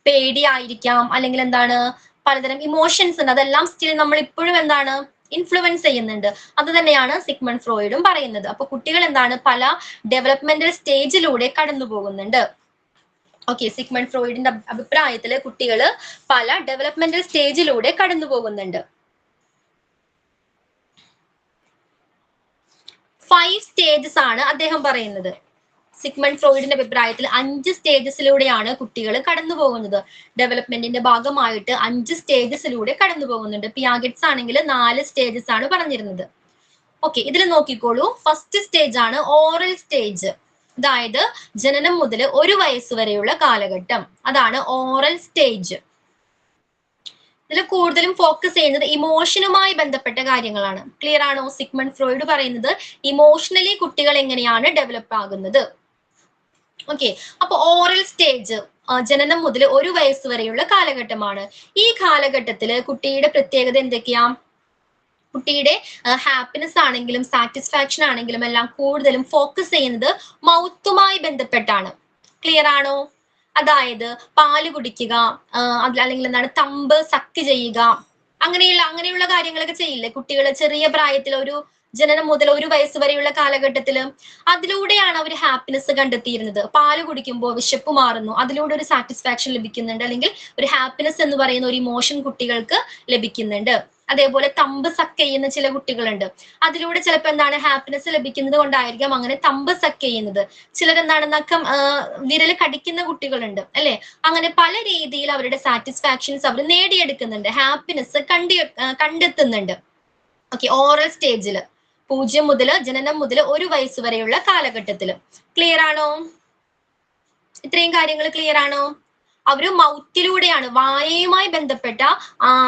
S1: പേടിയായിരിക്കാം, അല്ലെങ്കിൽ എന്താണ്, പലതരം ഇമോഷൻസ് ഉണ്ട്, അതെല്ലാം സ്റ്റിൽ നമ്മൾ ഇപ്പോഴും എന്താണ് ഇൻഫ്ലുവൻസ് ചെയ്യുന്നുണ്ട്. അത് തന്നെയാണ് സിഗ്മണ്ട് ഫ്രോയിഡും പറയുന്നത്. അപ്പൊ കുട്ടികൾ എന്താണ്, പല ഡെവലപ്മെന്റൽ സ്റ്റേജിലൂടെ കടന്നു പോകുന്നുണ്ട്. ഓക്കെ, സിഗ്മണ്ട് ഫ്രോയിഡിന്റെ അഭിപ്രായത്തില് കുട്ടികള് പല ഡെവലപ്മെന്റൽ സ്റ്റേജിലൂടെ കടന്നു പോകുന്നുണ്ട്. 5 സ്റ്റേജസ് ആണ് അദ്ദേഹം പറയുന്നത്. സിഗ്മണ്ട് ഫ്രോയിഡിന്റെ അഭിപ്രായത്തിൽ 5 സ്റ്റേജസിലൂടെയാണ് കുട്ടികൾ കടന്നു പോകുന്നത്. ഡെവലപ്മെന്റിന്റെ ഭാഗമായിട്ട് 5 സ്റ്റേജസിലൂടെ കടന്നു പോകുന്നുണ്ട്. പിയാഗറ്റ്സ് ആണെങ്കിൽ 4 സ്റ്റേജസ് ആണ് പറഞ്ഞിരുന്നത്. ഓക്കെ, ഇതിൽ നോക്കിക്കോളൂ. ഫസ്റ്റ് സ്റ്റേജ് ആണ് ഓറൽ സ്റ്റേജ്, അതായത് ജനനം മുതൽ 1 വയസ്സ് വരെയുള്ള കാലഘട്ടം, അതാണ് ഓറൽ സ്റ്റേജ്. ഇതിൽ കൂടുതലും ഫോക്കസ് ചെയ്യുന്നത് ഇമോഷനുമായി ബന്ധപ്പെട്ട കാര്യങ്ങളാണ്. ക്ലിയർ ആണോ? സിഗ്മണ്ട് ഫ്രോയിഡ് പറയുന്നത് ഇമോഷണലി കുട്ടികൾ എങ്ങനെയാണ് ഡെവലപ്പ് ആകുന്നത്. ഓക്കെ, അപ്പൊ ഓറൽ സ്റ്റേജ് ജനനം മുതൽ 1 വയസ്സ് വരെയുള്ള കാലഘട്ടമാണ്. ഈ കാലഘട്ടത്തില് കുട്ടിയുടെ പ്രത്യേകത എന്തൊക്കെയാ? കുട്ടിയുടെ ഹാപ്പിനെസ് ആണെങ്കിലും സാറ്റിസ്ഫാക്ഷൻ ആണെങ്കിലും എല്ലാം കൂടുതലും ഫോക്കസ് ചെയ്യുന്നത് മൗത്തുമായി ബന്ധപ്പെട്ടാണ്. ക്ലിയർ ആണോ? അതായത് പാല് കുടിക്കുക, അല്ലെങ്കിൽ എന്താണ് തമ്പ് സക്ക് ചെയ്യുക, അങ്ങനെയുള്ള കാര്യങ്ങളൊക്കെ ചെയ്യില്ലേ കുട്ടികൾ ചെറിയ പ്രായത്തിൽ, ഒരു ജനനം മുതൽ 1 വയസ്സ് വരെയുള്ള കാലഘട്ടത്തിൽ. അതിലൂടെയാണ് അവർ ഹാപ്പിനെസ് കണ്ടെത്തിയിരുന്നത്. പാല് കുടിക്കുമ്പോൾ വിശപ്പ് മാറുന്നു, അതിലൂടെ ഒരു സാറ്റിസ്ഫാക്ഷൻ ലഭിക്കുന്നുണ്ട്, അല്ലെങ്കിൽ ഒരു ഹാപ്പിനെസ് എന്ന് പറയുന്ന ഒരു ഇമോഷൻ കുട്ടികൾക്ക് ലഭിക്കുന്നുണ്ട്. അതേപോലെ തമ്പ് സക്ക് ചെയ്യുന്ന ചില കുട്ടികളുണ്ട്, അതിലൂടെ ചിലപ്പോൾ എന്താണ് ഹാപ്പിനെസ് ലഭിക്കുന്നത് കൊണ്ടായിരിക്കാം അങ്ങനെ തമ്പ് സക്ക് ചെയ്യുന്നത്. ചിലരെന്താണ് നഖം വിരൽ കടിക്കുന്ന കുട്ടികളുണ്ട് അല്ലെ. അങ്ങനെ പല രീതിയിൽ അവരുടെ സാറ്റിസ്ഫാക്ഷൻസ് അവർ നേടിയെടുക്കുന്നുണ്ട്, ഹാപ്പിനെസ് കണ്ടെത്തുന്നുണ്ട്. ഓക്കെ, ഓറൽ സ്റ്റേജിൽ 0 മുതൽ ജനനം മുതൽ 1 വയസ്സ് വരെയുള്ള കാലഘട്ടത്തിൽ. ക്ലിയർ ആണോ? ഇത്രയും കാര്യങ്ങൾ ക്ലിയർ ആണോ? അവര് മൗത്തിലൂടെയാണ്, വായയുമായി ബന്ധപ്പെട്ട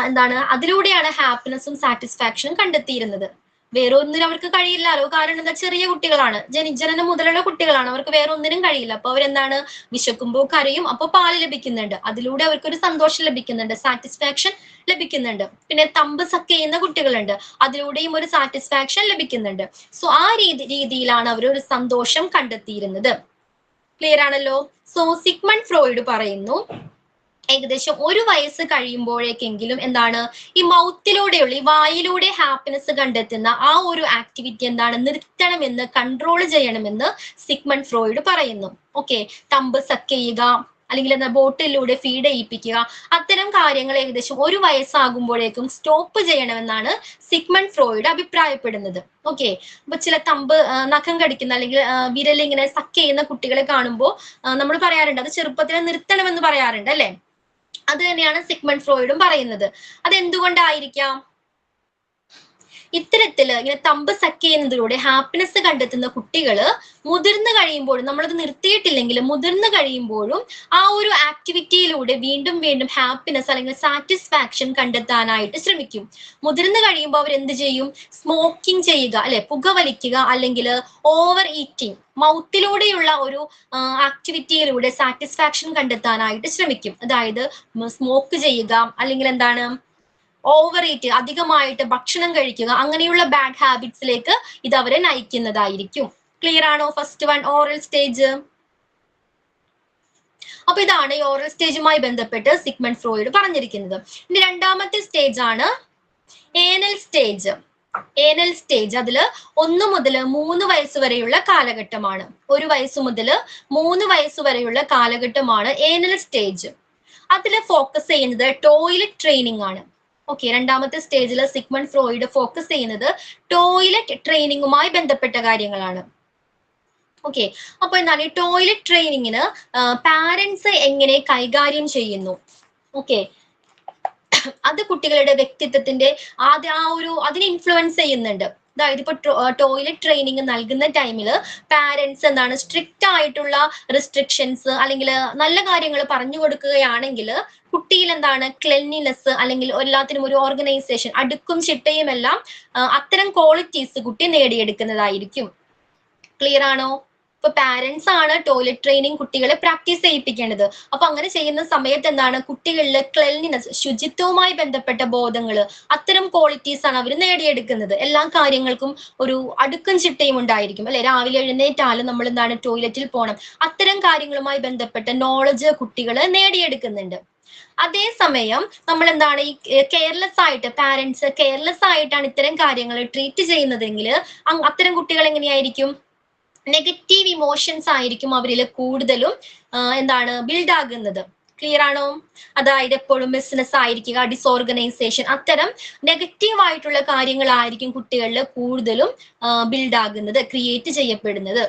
S1: എന്താണ് അതിലൂടെയാണ് ഹാപ്പിനെസ്സും സാറ്റിസ്ഫാക്ഷനും കണ്ടെത്തിയിരുന്നത്. വേറെ ഒന്നിനും അവർക്ക് കഴിയില്ലല്ലോ. കാരണം എന്താ, ചെറിയ കുട്ടികളാണ്, ജനനം മുതലുള്ള കുട്ടികളാണ്, അവർക്ക് വേറെ ഒന്നിനും കഴിയില്ല. അപ്പൊ അവരെന്താണ്, വിശക്കുമ്പോൾ കരയും, അപ്പൊ പാല് ലഭിക്കുന്നുണ്ട്, അതിലൂടെ അവർക്കൊരു സന്തോഷം ലഭിക്കുന്നുണ്ട്, സാറ്റിസ്ഫാക്ഷൻ ലഭിക്കുന്നുണ്ട്. പിന്നെ തമ്പ് സക്ക് ചെയ്യുന്ന കുട്ടികളുണ്ട്, അതിലൂടെയും ഒരു സാറ്റിസ്ഫാക്ഷൻ ലഭിക്കുന്നുണ്ട്. സോ ആ രീതിയിലാണ് അവർ ഒരു സന്തോഷം കണ്ടെത്തിയിരുന്നത്. ക്ലിയർ ആണല്ലോ? സോ സിഗ്മണ്ട് ഫ്രോയിഡ് പറയുന്നു, ഏകദേശം 1 വയസ്സ് കഴിയുമ്പോഴേക്കെങ്കിലും എന്താണ്, ഈ മൗത്തിലൂടെയുള്ള, ഈ വായിലൂടെ ഹാപ്പിനെസ് കണ്ടെത്തുന്ന ആ ഒരു ആക്ടിവിറ്റി എന്താണ്, നിർത്തണമെന്ന്, കൺട്രോൾ ചെയ്യണമെന്ന് സിഗ്മണ്ട് ഫ്രോയിഡ് പറയുന്നു. ഓക്കെ, തമ്പ് സക്ക് ചെയ്യുക, അല്ലെങ്കിൽ എന്താ ബോട്ടിലൂടെ ഫീഡ് ചെയ്യിപ്പിക്കുക, അത്തരം കാര്യങ്ങൾ ഏകദേശം 1 വയസ്സാകുമ്പോഴേക്കും സ്റ്റോപ്പ് ചെയ്യണമെന്നാണ് സിഗ്മണ്ട് ഫ്രോയിഡ് അഭിപ്രായപ്പെടുന്നത്. ഓക്കെ, അപ്പൊ ചില തമ്പ് നഖം കടിക്കുന്ന അല്ലെങ്കിൽ വിരൽ ഇങ്ങനെ സക്ക് ചെയ്യുന്ന കുട്ടികളെ കാണുമ്പോൾ നമ്മൾ പറയാറുണ്ട് അത് ചെറുപ്പത്തിൽ നിർത്തണമെന്ന് പറയാറുണ്ട് അല്ലെ. അത് തന്നെയാണ് സിഗ്മണ്ട് ഫ്രോയിഡും പറയുന്നത്. അതെന്തുകൊണ്ടായിരിക്കാം? ഇത്തരത്തില് ഇങ്ങനെ തമ്പ് സക്ക് ചെയ്യുന്നതിലൂടെ ഹാപ്പിനെസ് കണ്ടെത്തുന്ന കുട്ടികള് മുതിർന്നു കഴിയുമ്പോഴും, നമ്മളത് നിർത്തിയിട്ടില്ലെങ്കിലും മുതിർന്നു കഴിയുമ്പോഴും ആ ഒരു ആക്ടിവിറ്റിയിലൂടെ വീണ്ടും വീണ്ടും ഹാപ്പിനെസ് അല്ലെങ്കിൽ സാറ്റിസ്ഫാക്ഷൻ കണ്ടെത്താനായിട്ട് ശ്രമിക്കും. മുതിർന്നു കഴിയുമ്പോൾ അവർ എന്ത് ചെയ്യും? സ്മോക്കിംഗ് ചെയ്യുക അല്ലെ, പുകവലിക്കുക, അല്ലെങ്കിൽ ഓവർ ഈറ്റിംഗ്, മൗത്തിലൂടെയുള്ള ഒരു ആക്ടിവിറ്റിയിലൂടെ സാറ്റിസ്ഫാക്ഷൻ കണ്ടെത്താനായിട്ട് ശ്രമിക്കും. അതായത് സ്മോക്ക് ചെയ്യുക, അല്ലെങ്കിൽ എന്താണ് ഓവർ ഈറ്റ്, അധികമായിട്ട് ഭക്ഷണം കഴിക്കുക, അങ്ങനെയുള്ള ബാഡ് ഹാബിറ്റ്സിലേക്ക് ഇത് അവരെ നയിക്കുന്നതായിരിക്കും. ക്ലിയർ ആണോ? First one oral stage. അപ്പൊ ഇതാണ് ഈ ഓറൽ സ്റ്റേജുമായി ബന്ധപ്പെട്ട് സിഗ്മണ്ട് ഫ്രോയിഡ് പറഞ്ഞിരിക്കുന്നത്. ഇനി രണ്ടാമത്തെ സ്റ്റേജ് ആണ് ഏനൽ സ്റ്റേജ്. ഏനൽ സ്റ്റേജ് അതില് 1 മുതൽ 3 വയസ്സ് വരെയുള്ള കാലഘട്ടമാണ്. 1 വയസ്സ് മുതൽ 3 വയസ്സ് വരെയുള്ള കാലഘട്ടമാണ് ഏനൽ സ്റ്റേജ്. അതില് ഫോക്കസ് ചെയ്യുന്നത് ടോയ്ലറ്റ് ട്രെയിനിങ് ആണ്. ഓക്കെ, രണ്ടാമത്തെ സ്റ്റേജിൽ സിഗ്മണ്ട് ഫ്രോയിഡ് ഫോക്കസ് ചെയ്യുന്നത് ടോയ്ലറ്റ് ട്രെയിനിങ്ങുമായി ബന്ധപ്പെട്ട കാര്യങ്ങളാണ്. ഓക്കെ, അപ്പൊ എന്താണ് ഈ ടോയ്ലറ്റ് ട്രെയിനിങ്ങിന് പാരന്റ്സ് എങ്ങനെ കൈകാര്യം ചെയ്യുന്നു? ഓക്കെ, അത് കുട്ടികളുടെ വ്യക്തിത്വത്തിന്റെ അതിനെ ഇൻഫ്ലുവൻസ് ചെയ്യുന്നുണ്ട്. അതായത് ഇപ്പൊ ടോയ്ലറ്റ് ട്രെയിനിങ് നൽകുന്ന ടൈമിൽ പാരന്റ്സ് എന്താണ് സ്ട്രിക്റ്റ് ആയിട്ടുള്ള റെസ്ട്രിക്ഷൻസ് അല്ലെങ്കിൽ നല്ല കാര്യങ്ങൾ പറഞ്ഞു കൊടുക്കുകയാണെങ്കിൽ കുട്ടിയിൽ എന്താണ് ക്ലെൻലിനെസ് അല്ലെങ്കിൽ എല്ലാത്തിനും ഒരു ഓർഗനൈസേഷൻ, അടുക്കും ചിട്ടയും എല്ലാം അത്തരം ക്വാളിറ്റീസ് കുട്ടി നേടിയെടുക്കുന്നതായിരിക്കും. ക്ലിയർ ആണോ? ഇപ്പൊ പാരന്റ്സ് ആണ് ടോയ്ലറ്റ് ട്രെയിനിങ് കുട്ടികളെ പ്രാക്ടീസ് ചെയ്യിപ്പിക്കേണ്ടത്. അപ്പൊ അങ്ങനെ ചെയ്യുന്ന സമയത്ത് എന്താണ് കുട്ടികളിൽ ക്ലെൻലിനെസ്, ശുചിത്വവുമായി ബന്ധപ്പെട്ട ബോധങ്ങൾ, അത്തരം ക്വാളിറ്റീസ് ആണ് അവർ നേടിയെടുക്കുന്നത്. എല്ലാ കാര്യങ്ങൾക്കും ഒരു അടുക്കും ചിട്ടയും ഉണ്ടായിരിക്കും അല്ലെ. രാവിലെ എഴുന്നേറ്റാലും നമ്മൾ എന്താണ് ടോയ്ലറ്റിൽ പോകണം, അത്തരം കാര്യങ്ങളുമായി ബന്ധപ്പെട്ട നോളജ് കുട്ടികൾ നേടിയെടുക്കുന്നുണ്ട്. അതേസമയം നമ്മൾ എന്താണ് ഈ കെയർലെസ് ആയിട്ട്, പാരന്റ്സ് കെയർലെസ് ആയിട്ടാണ് ഇത്തരം കാര്യങ്ങൾ ട്രീറ്റ് ചെയ്യുന്നതെങ്കിൽ അത്തരം കുട്ടികൾ എങ്ങനെയായിരിക്കും? നെഗറ്റീവ് ഇമോഷൻസ് ആയിരിക്കും അവരിൽ കൂടുതലും എന്താണ് ബിൽഡ് ആകുന്നത്. ക്ലിയർ ആണോ? അതായത് എപ്പോഴും ബിസിനസ് ആയിരിക്കുക, ഡിസോർഗനൈസേഷൻ, അത്തരം നെഗറ്റീവ് ആയിട്ടുള്ള കാര്യങ്ങളായിരിക്കും കുട്ടികളിൽ കൂടുതലും ബിൽഡ് ആകുന്നത്, ക്രിയേറ്റ് ചെയ്യപ്പെടുന്നത്.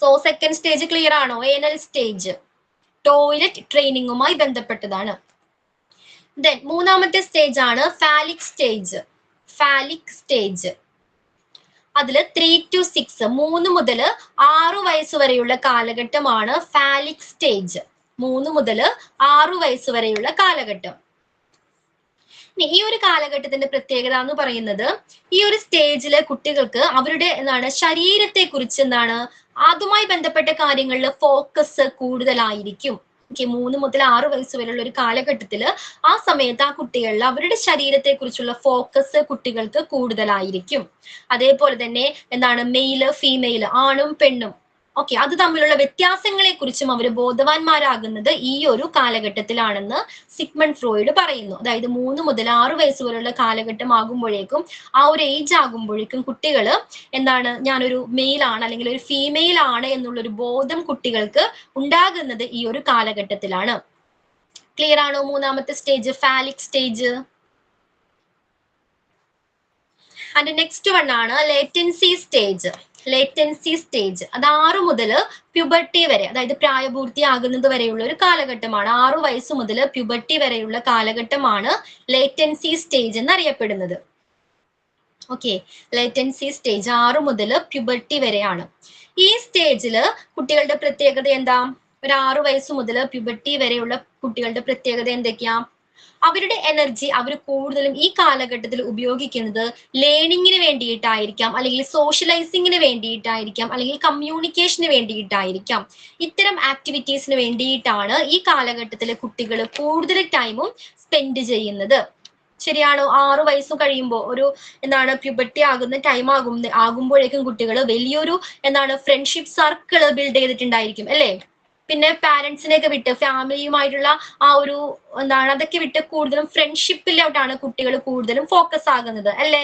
S1: സോ സെക്കൻഡ് സ്റ്റേജ് ക്ലിയർ ആണോ? ഏനൽ സ്റ്റേജ് ടോയ്ലറ്റ് ട്രെയിനിങ്ങുമായി ബന്ധപ്പെട്ടതാണ്. ദെൻ മൂന്നാമത്തെ സ്റ്റേജ് ആണ് ഫാലിക് സ്റ്റേജ്. ഫാലിക് സ്റ്റേജ് അതില് 3 to 6, 3 മുതൽ 6 വയസ്സ് വരെയുള്ള കാലഘട്ടമാണ് ഫാലിക് സ്റ്റേജ്. 3 മുതൽ 6 വയസ്സ് വരെയുള്ള കാലഘട്ടം. ഈ ഒരു കാലഘട്ടത്തിന്റെ പ്രത്യേകത എന്ന് പറയുന്നത്, ഈ ഒരു സ്റ്റേജിലെ കുട്ടികൾക്ക് അവരുടെ ശരീരത്തെ കുറിച്ച് അതുമായി ബന്ധപ്പെട്ട കാര്യങ്ങളിൽ ഫോക്കസ് കൂടുതലായിരിക്കും. 3 മുതൽ 6 വയസ്സ് വരെയുള്ള ഒരു കാലഘട്ടത്തില് ആ സമയത്ത് ആ കുട്ടികളിൽ അവരുടെ ശരീരത്തെ കുറിച്ചുള്ള ഫോക്കസ് കുട്ടികൾക്ക് കൂടുതലായിരിക്കും. അതേപോലെ തന്നെ മെയില് ഫീമെയില്, ആണും പെണ്ണും ഓക്കെ, അത് തമ്മിലുള്ള വ്യത്യാസങ്ങളെ കുറിച്ചും അവർ ബോധവാന്മാരാകുന്നത് ഈ ഒരു കാലഘട്ടത്തിലാണെന്ന് സിഗ്മണ്ട് ഫ്രോയിഡ് പറയുന്നു. അതായത് 3 മുതൽ 6 വയസ്സ് വരെയുള്ള കാലഘട്ടം ആകുമ്പോഴേക്കും, ആ ഒരു ഏജ് ആകുമ്പോഴേക്കും കുട്ടികൾ എന്താണ്, ഞാനൊരു മെയിൽ ആണ് അല്ലെങ്കിൽ ഒരു ഫീമെയിൽ ആണ് എന്നുള്ളൊരു ബോധം കുട്ടികൾക്ക് ഉണ്ടാകുന്നത് ഈ ഒരു കാലഘട്ടത്തിലാണ്. ക്ലിയർ ആണോ? മൂന്നാമത്തെ stage phallic stage. And next one ആണ് ലേറ്റൻസി സ്റ്റേജ്. ലേറ്റൻസി സ്റ്റേജ് അത് 6 മുതൽ പ്യൂബർട്ടി വരെ, അതായത് പ്രായപൂർത്തിയാകുന്നത് വരെയുള്ള ഒരു കാലഘട്ടമാണ്. 6 വയസ്സ് മുതൽ പ്യൂബർട്ടി വരെയുള്ള കാലഘട്ടമാണ് ലേറ്റൻസി സ്റ്റേജ് എന്നറിയപ്പെടുന്നത്. ഓക്കെ, ലേറ്റൻസി സ്റ്റേജ് 6 മുതൽ പ്യൂബർട്ടി വരെയാണ്. ഈ സ്റ്റേജില് കുട്ടികളുടെ പ്രത്യേകത എന്താ? ഒരു 6 വയസ്സ് മുതൽ പ്യൂബർട്ടി വരെയുള്ള കുട്ടികളുടെ പ്രത്യേകത എന്തൊക്കെയാ? അവരുടെ എനർജി അവർ കൂടുതലും ഈ കാലഘട്ടത്തിൽ ഉപയോഗിക്കുന്നത് ലേണിങ്ങിന് വേണ്ടിയിട്ടായിരിക്കാം, അല്ലെങ്കിൽ സോഷ്യലൈസിങ്ങിന് വേണ്ടിയിട്ടായിരിക്കാം, അല്ലെങ്കിൽ കമ്മ്യൂണിക്കേഷന് വേണ്ടിയിട്ടായിരിക്കാം. ഇത്തരം ആക്ടിവിറ്റീസിന് വേണ്ടിയിട്ടാണ് ഈ കാലഘട്ടത്തിലെ കുട്ടികൾ കൂടുതൽ ടൈമും സ്പെൻഡ് ചെയ്യുന്നത്. ശരിയാണോ? 6 വയസ്സ് കഴിയുമ്പോൾ ഒരു പ്യൂബർട്ടി ആകുന്ന ടൈം ആകുമ്പോഴേക്കും കുട്ടികൾ വലിയൊരു ഫ്രണ്ട്ഷിപ്പ് സർക്കിൾ ബിൽഡ് ചെയ്തിട്ടുണ്ടായിരിക്കും അല്ലേ? പിന്നെ പാരന്റ്സിനെയൊക്കെ വിട്ട് ഫാമിലിയുമായിട്ടുള്ള ആ ഒരു അതൊക്കെ വിട്ട് കൂടുതലും ഫ്രണ്ട്ഷിപ്പിലോട്ടാണ് കുട്ടികൾ കൂടുതലും ഫോക്കസ് ആകുന്നത് അല്ലേ?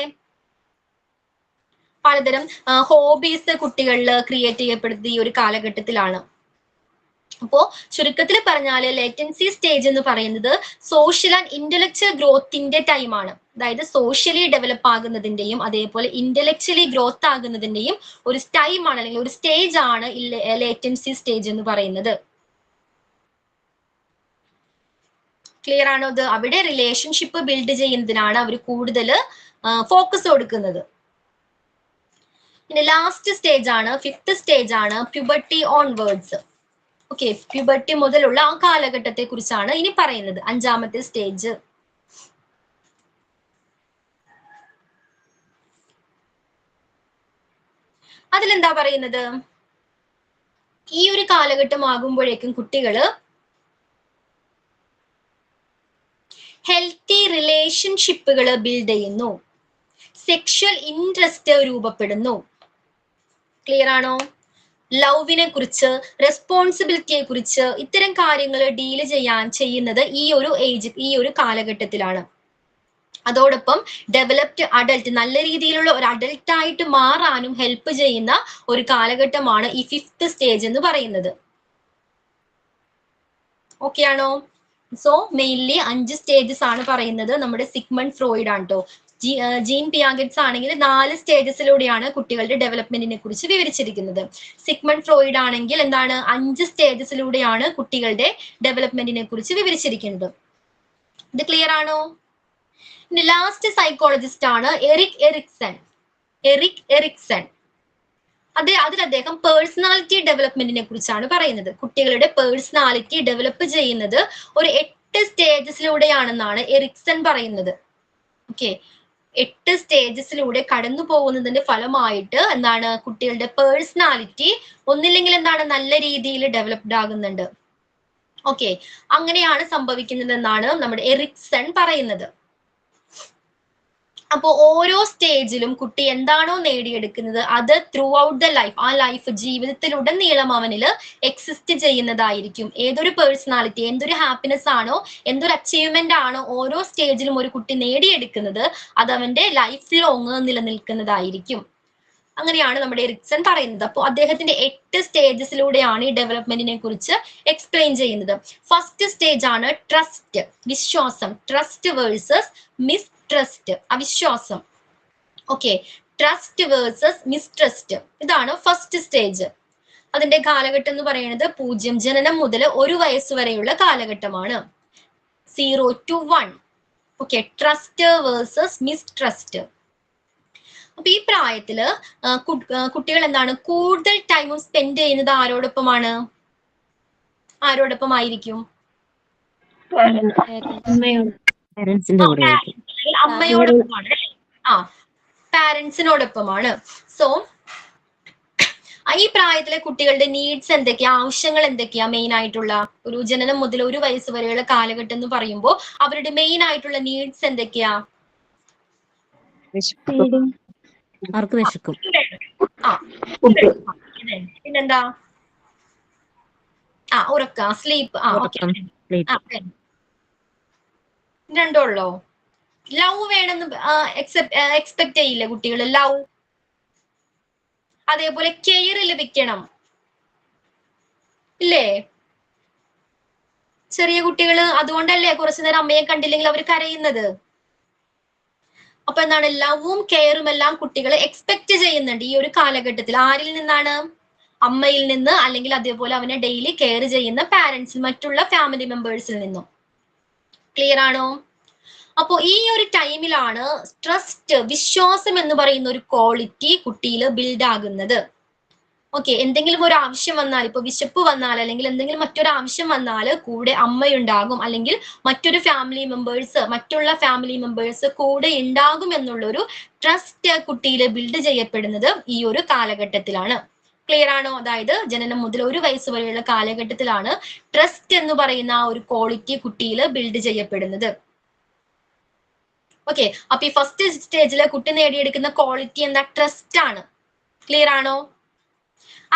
S1: പലതരം ഹോബീസ് കുട്ടികളിൽ ക്രിയേറ്റ് ചെയ്യപ്പെടുന്നത് ഈ ഒരു കാലഘട്ടത്തിലാണ്. അപ്പോ ചുരുക്കത്തിൽ പറഞ്ഞാല് ലേറ്റൻസി സ്റ്റേജ് എന്ന് പറയുന്നത് സോഷ്യൽ ആൻഡ് ഇന്റലക്ച്വൽ ഗ്രോത്തിന്റെ ടൈമാണ്. അതായത് സോഷ്യലി ഡെവലപ്പ് ആകുന്നതിന്റെയും അതേപോലെ ഇന്റലക്ച്വലി ഗ്രോത്ത് ആകുന്നതിന്റെയും ഒരു ടൈമാണ്, അല്ലെങ്കിൽ ഒരു സ്റ്റേജ് ആണ് ലേറ്റൻസി സ്റ്റേജ് എന്ന് പറയുന്നത്. ക്ലിയർ ആണോ? അത് അവിടെ റിലേഷൻഷിപ്പ് ബിൽഡ് ചെയ്യുന്നതിനാണ് അവർ കൂടുതൽ ഫോക്കസ് കൊടുക്കുന്നത്. പിന്നെ ലാസ്റ്റ് സ്റ്റേജ് ആണ്, 5th സ്റ്റേജ് ആണ് പ്യൂബർട്ടി ഓൺവേർഡ്സ്. ഓക്കെ, പ്യൂബർട്ടി മുതലുള്ള ആ കാലഘട്ടത്തെ കുറിച്ചാണ് ഇനി പറയുന്നത്. 5ാമത്തെ സ്റ്റേജ്. അതിലെന്താ പറയുന്നത്? ഈ ഒരു കാലഘട്ടം ആകുമ്പോഴേക്കും കുട്ടികള് ഹെൽത്തി റിലേഷൻഷിപ്പുകൾ ബിൽഡ് ചെയ്യുന്നു, സെക്ഷൽ ഇൻട്രസ്റ്റ് രൂപപ്പെടുന്നു. ക്ലിയർ ആണോ? ലവിനെ കുറിച്ച്, റെസ്പോൺസിബിലിറ്റിയെ കുറിച്ച്, ഇത്തരം കാര്യങ്ങൾ ഡീൽ ചെയ്യുന്നത് ഈ ഒരു കാലഘട്ടത്തിലാണ്. അതോടൊപ്പം ഡെവലപ്ഡ് അഡൽട്ട്, നല്ല രീതിയിലുള്ള ഒരു അഡൽട്ട് ആയിട്ട് മാറാനും ഹെൽപ്പ് ചെയ്യുന്ന ഒരു കാലഘട്ടമാണ് ഈ 5th സ്റ്റേജ് എന്ന് പറയുന്നത്. ഓക്കെ ആണോ? സോ മെയിൻലി 5 സ്റ്റേജസ് ആണ് പറയുന്നത്. നമ്മുടെ സിഗ്മണ്ട് ഫ്രോയിഡ് ആണ് കേട്ടോ. ജീൻ പിയാഗറ്റ്സ് ആണെങ്കിൽ 4 സ്റ്റേജസിലൂടെയാണ് കുട്ടികളുടെ ഡെവലപ്മെന്റിനെ കുറിച്ച് വിവരിച്ചിരിക്കുന്നത്. സിഗ്മണ്ട് ഫ്രോയിഡ് ആണെങ്കിൽ 5 സ്റ്റേജസിലൂടെയാണ് കുട്ടികളുടെ ഡെവലപ്മെന്റിനെ കുറിച്ച് വിവരിച്ചിരിക്കുന്നത്. ഇത് ക്ലിയർ ആണോ? പിന്നെ ലാസ്റ്റ് സൈക്കോളജിസ്റ്റ് ആണ് എറിക് എറിക്സൺ. അതിൽ അദ്ദേഹം പേഴ്സണാലിറ്റി ഡെവലപ്മെന്റിനെ കുറിച്ചാണ് പറയുന്നത്. കുട്ടികളുടെ പേഴ്സണാലിറ്റി ഡെവലപ്പ് ചെയ്യുന്നത് ഒരു 8 സ്റ്റേജസിലൂടെയാണെന്നാണ് എറിക്സൺ പറയുന്നത്. ഓക്കെ, 8 സ്റ്റേജസിലൂടെ കടന്നു പോകുന്നതിന്റെ ഫലമായിട്ട് കുട്ടികളുടെ പേഴ്സണാലിറ്റി ഒന്നില്ലെങ്കിൽ നല്ല രീതിയിൽ ഡെവലപ്ഡ് ആകുന്നുണ്ട്. ഓക്കെ, അങ്ങനെയാണ് സംഭവിക്കുന്നത് എന്നാണ് നമ്മുടെ എറിക്സൺ പറയുന്നത്. അപ്പോൾ ഓരോ സ്റ്റേജിലും കുട്ടി എന്താണോ നേടിയെടുക്കുന്നത് അത് ത്രൂ ഔട്ട് ദ ലൈഫ്, ആ ലൈഫ് ജീവിതത്തിലുടനീളം അവനിൽ എക്സിസ്റ്റ് ചെയ്യുന്നതായിരിക്കും. ഏതൊരു പേഴ്സണാലിറ്റി, എന്തൊരു ഹാപ്പിനെസ് ആണോ, എന്തൊരു അച്ചീവ്മെന്റ് ആണോ ഓരോ സ്റ്റേജിലും ഒരു കുട്ടി നേടിയെടുക്കുന്നത് അത് അവന്റെ ലൈഫ് ലോങ് നിലനിൽക്കുന്നതായിരിക്കും. അങ്ങനെയാണ് നമ്മുടെ എറിക്സൺ പറയുന്നത്. അപ്പോൾ അദ്ദേഹത്തിന്റെ 8 സ്റ്റേജസിലൂടെയാണ് ഈ ഡെവലപ്മെന്റിനെ കുറിച്ച് എക്സ്പ്ലെയിൻ ചെയ്യുന്നത്. ഫസ്റ്റ് സ്റ്റേജ് ആണ് ട്രസ്റ്റ്, വിശ്വാസം. ട്രസ്റ്റ് വേഴ്സസ് മിസ്ട്രസ്റ്റ്, അവിശ്വാസം. ഓക്കെ, ട്രസ്റ്റ് വേഴ്സസ് മിസ്ട്രസ്റ്റ്, ഇതാണ് ഫസ്റ്റ് സ്റ്റേജ്. അതിന്റെ കാലഘട്ടം എന്ന് പറയുന്നത് 0, ജനനം മുതൽ 1 വയസ്സ് വരെയുള്ള കാലഘട്ടമാണ്. 0 to 1. Okay, trust versus mistrust. അപ്പൊ ഈ പ്രായത്തില് കുട്ടികൾ കൂടുതൽ ടൈം സ്പെൻഡ് ചെയ്യുന്നത് ആരോടൊപ്പമായിരിക്കും? അമ്മയോടൊപ്പമാണ്. പാരന്റ്സിനോടൊപ്പമാണ്. സോ ഈ പ്രായത്തിലെ കുട്ടികളുടെ നീഡ്സ് എന്തൊക്കെയാ, ആവശ്യങ്ങൾ എന്തൊക്കെയാ? മെയിൻ ആയിട്ടുള്ള ഒരു ജനനം മുതൽ 1 വയസ്സ് വരെയുള്ള കാലഘട്ടം എന്ന് പറയുമ്പോൾ അവരുടെ മെയിൻ ആയിട്ടുള്ള നീഡ്സ് എന്തൊക്കെയാ?
S2: അവർക്ക് വിശക്കും.
S1: പിന്നെന്താ? ഉറക്കം, സ്ലീപ്പ്. ഓക്കെ. രണ്ടുള്ളോ? ലവ് വേണമെന്ന് എക്സ്പെക്ട് ചെയ്യില്ലേ കുട്ടികൾ? ലവ്, അതേപോലെ കെയർ ലഭിക്കണം ഇല്ലേ? ചെറിയ കുട്ടികൾ അതുകൊണ്ടല്ലേ കുറച്ചു നേരം അമ്മയെ കണ്ടില്ലെങ്കിൽ അവർ കരയുന്നത്. അപ്പൊ എന്താണ്? ലവും കെയറും എല്ലാം കുട്ടികൾ എക്സ്പെക്ട് ചെയ്യുന്നുണ്ട് ഈ ഒരു കാലഘട്ടത്തിൽ. ആരിൽ നിന്നാണ്? അമ്മയിൽ നിന്ന്, അല്ലെങ്കിൽ അതേപോലെ അവനെ ഡെയിലി കെയർ ചെയ്യുന്ന പാരന്റ്സിൽ, മറ്റുള്ള ഫാമിലി മെമ്പേഴ്സിൽ നിന്നും. ക്ലിയർ ആണോ? അപ്പോ ഈ ഒരു ടൈമിലാണ് ട്രസ്റ്റ്, വിശ്വാസം എന്ന് പറയുന്ന ഒരു ക്വാളിറ്റി കുട്ടിയിൽ ബിൽഡ് ആകുന്നത്. ഓക്കെ, എന്തെങ്കിലും ഒരു ആവശ്യം വന്നാൽ, ഇപ്പൊ വിശപ്പ് വന്നാൽ, അല്ലെങ്കിൽ എന്തെങ്കിലും മറ്റൊരു ആവശ്യം വന്നാൽ കൂടെ അമ്മയുണ്ടാകും, അല്ലെങ്കിൽ മറ്റൊരു ഫാമിലി മെമ്പേഴ്സ്, മറ്റുള്ള ഫാമിലി മെമ്പേഴ്സ് കൂടെ ഉണ്ടാകും എന്നുള്ളൊരു ട്രസ്റ്റ് കുട്ടിയിൽ ബിൽഡ് ചെയ്യപ്പെടുന്നത് ഈ ഒരു കാലഘട്ടത്തിലാണ്. ക്ലിയർ ആണോ? അതായത് ജനനം മുതൽ 1 വയസ്സ് വരെയുള്ള കാലഘട്ടത്തിലാണ് ട്രസ്റ്റ് എന്ന് പറയുന്ന ആ ഒരു ക്വാളിറ്റി കുട്ടിയിൽ ബിൽഡ് ചെയ്യപ്പെടുന്നത്. ഓക്കെ, അപ്പൊ ഈ ഫസ്റ്റ് സ്റ്റേജില് കുട്ടി നേടിയെടുക്കുന്ന ക്വാളിറ്റി എന്താ? ട്രസ്റ്റ് ആണ്. ക്ലിയർ ആണോ?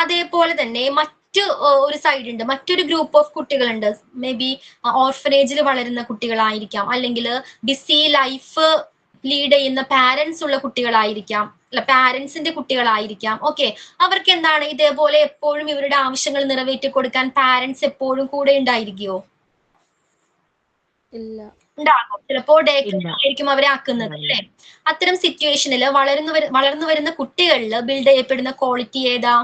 S1: അതേപോലെ തന്നെ മറ്റു ഒരു സൈഡ് ഉണ്ട്, മറ്റൊരു ഗ്രൂപ്പ് ഓഫ് കുട്ടികളുണ്ട്. മേ ബി ഓർഫനേജിൽ വളരുന്ന കുട്ടികളായിരിക്കാം, അല്ലെങ്കിൽ ബിസി ലൈഫ് ലീഡ് ചെയ്യുന്ന പാരന്റ്സ് ഉള്ള കുട്ടികളായിരിക്കാം, അല്ല പാരന്റ്സിന്റെ കുട്ടികളായിരിക്കാം. ഓക്കെ, അവർക്ക് എന്താണ് ഇതേപോലെ എപ്പോഴും ഇവരുടെ ആവശ്യങ്ങൾ നിറവേറ്റി കൊടുക്കാൻ പാരന്റ്സ് എപ്പോഴും കൂടെ ഉണ്ടായിരിക്കുമോ?
S2: ഇല്ല.
S1: ഉണ്ടാകും. ചിലപ്പോ ഡേ കെയർ ആയിരിക്കും അവരെ ആക്കുന്നത് അല്ലെ? അത്തരം സിറ്റുവേഷനിൽ വളർന്നു വരുന്ന കുട്ടികളിൽ ബിൽഡ് ചെയ്യപ്പെടുന്ന ക്വാളിറ്റി ഏതാ?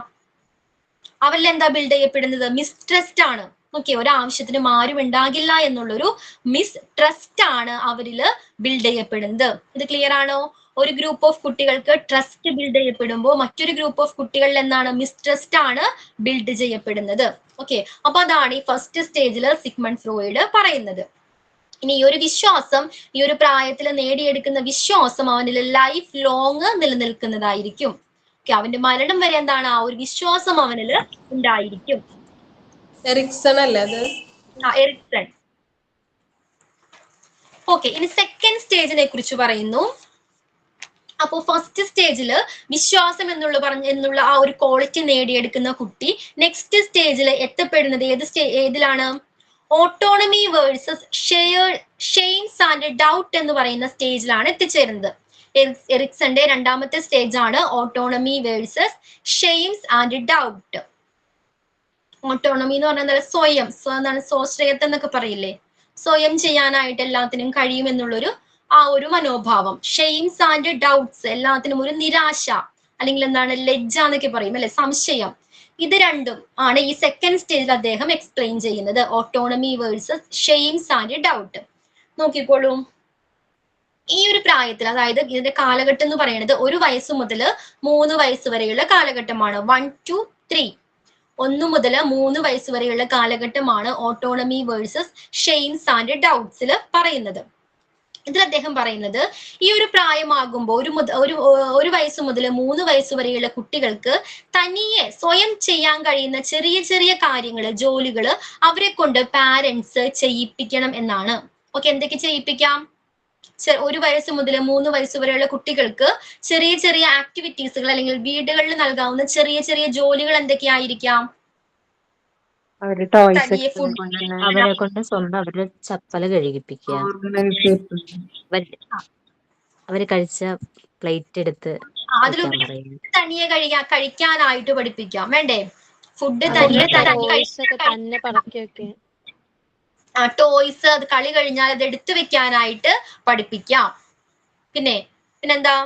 S1: അവരിൽ എന്താ ബിൽഡ് ചെയ്യപ്പെടുന്നത്? മിസ്ട്രസ്റ്റ് ആണ്. ഓക്കെ, ഒരാവശ്യത്തിനും ആരും ഉണ്ടാകില്ല എന്നുള്ളൊരു മിസ്ട്രസ്റ്റ് ആണ് അവരിൽ ബിൽഡ് ചെയ്യപ്പെടുന്നത്. ഇത് ക്ലിയർ ആണോ? ഒരു ഗ്രൂപ്പ് ഓഫ് കുട്ടികൾക്ക് ട്രസ്റ്റ് ബിൽഡ് ചെയ്യപ്പെടുമ്പോൾ മറ്റൊരു ഗ്രൂപ്പ് ഓഫ് കുട്ടികളിൽ എന്താണ്? മിസ്ട്രസ്റ്റ് ആണ് ബിൽഡ് ചെയ്യപ്പെടുന്നത്. ഓക്കെ, അപ്പൊ അതാണ് ഈ ഫസ്റ്റ് സ്റ്റേജിൽ സിഗ്മണ്ട് ഫ്രോയിഡ് പറയുന്നത്. ഇനി ഈ ഒരു വിശ്വാസം, ഈ ഒരു പ്രായത്തിൽ നേടിയെടുക്കുന്ന വിശ്വാസം അവനിൽ ലൈഫ് ലോങ് നിലനിൽക്കുന്നതായിരിക്കും. അവന്റെ മരണം വരെ എന്താണ്? ആ ഒരു വിശ്വാസം അവനിൽ ഉണ്ടായിരിക്കും.
S5: എറിക്സൺ അല്ലേ അത്?
S1: എറിക്സൺ. ഓക്കെ, ഇനി സെക്കൻഡ് സ്റ്റേജിനെ കുറിച്ച് പറയുന്നു. അപ്പോ ഫസ്റ്റ് സ്റ്റേജിൽ വിശ്വാസം എന്നുള്ള ആ ഒരു ക്വാളിറ്റി നേടിയെടുക്കുന്ന കുട്ടി നെക്സ്റ്റ് സ്റ്റേജിൽ എത്തപ്പെടുന്നത് ഏതിലാണ്? Autonomy versus shames and doubt എന്ന് പറയുന്ന സ്റ്റേജിലാണ് എത്തിച്ചേരുന്നത്. എറിക്സന്റെ രണ്ടാമത്തെ സ്റ്റേജ് ആണ് autonomy versus shames and doubt. Autonomy എന്ന് പറഞ്ഞാൽ സ്വയം, എന്താണ് സ്വാശ്രയത്വം എന്നൊക്കെ പറയില്ലേ? സ്വയം ചെയ്യാനായിട്ട് എല്ലാത്തിനും കഴിയുമെന്നുള്ളൊരു ആ ഒരു മനോഭാവം. ഷെയിംസ് ആൻഡ് ഡൗട്ട്സ്, എല്ലാത്തിനും ഒരു നിരാശ, അല്ലെങ്കിൽ എന്താണ് ലജ്ജ എന്നൊക്കെ പറയും അല്ലെ, സംശയം. ഇത് രണ്ടും ആണ് ഈ സെക്കൻഡ് സ്റ്റേജിൽ അദ്ദേഹം എക്സ്പ്ലെയിൻ ചെയ്യുന്നത്. Autonomy versus shames and doubt. നോക്കിക്കോളൂ, ഈ ഒരു പ്രായത്തിൽ, അതായത് ഇതിന്റെ കാലഘട്ടം എന്ന് പറയുന്നത് 1 വയസ്സ് മുതൽ 3 വയസ്സ് വരെയുള്ള കാലഘട്ടമാണ്. 1 to 3, 1 മുതൽ 3 വയസ്സ് വരെയുള്ള കാലഘട്ടമാണ് ഓട്ടോണമി വേഴ്സസ് ഷെയിംസ് ആൻഡ് ഡൗട്ട്സിൽ പറയുന്നത്. ഇതിൽ അദ്ദേഹം പറയുന്നത് ഈ ഒരു പ്രായമാകുമ്പോൾ 1 വയസ്സ് മുതൽ 3 വയസ്സ് വരെയുള്ള കുട്ടികൾക്ക് തനിയെ സ്വയം ചെയ്യാൻ കഴിയുന്ന ചെറിയ ചെറിയ കാര്യങ്ങള്, ജോലികള് അവരെ കൊണ്ട് പാരന്റ്സ് ചെയ്യിപ്പിക്കണം എന്നാണ്. ഓക്കെ, എന്തൊക്കെ ചെയ്യിപ്പിക്കാം? 1 വയസ്സ് മുതൽ 3 വയസ്സ് വരെയുള്ള കുട്ടികൾക്ക് ചെറിയ ചെറിയ ആക്ടിവിറ്റീസുകൾ, അല്ലെങ്കിൽ വീടുകളിൽ നൽകാവുന്ന ചെറിയ ചെറിയ ജോലികൾ എന്തൊക്കെയായിരിക്കാം?
S6: അവരുടെ ടോയ്സ്
S2: അവരെ കൊണ്ട് സ്വന്തം അവരുടെ ചപ്പല് കഴുകിപ്പിക്കുക, അവര് കഴിച്ച പ്ലേറ്റ് എടുത്ത്
S1: അതിലുപരി തനിയെ കഴിക്കാനായിട്ട് പഠിപ്പിക്കാം. വേണ്ടേ? ഫുഡ് തനിയെ
S2: തന്നെ പറക്കി വെക്കുക,
S1: ടോയ്സ് അത് കളി കഴിഞ്ഞാൽ അത് എടുത്തു വെക്കാനായിട്ട് പഠിപ്പിക്കാം. പിന്നെന്താ?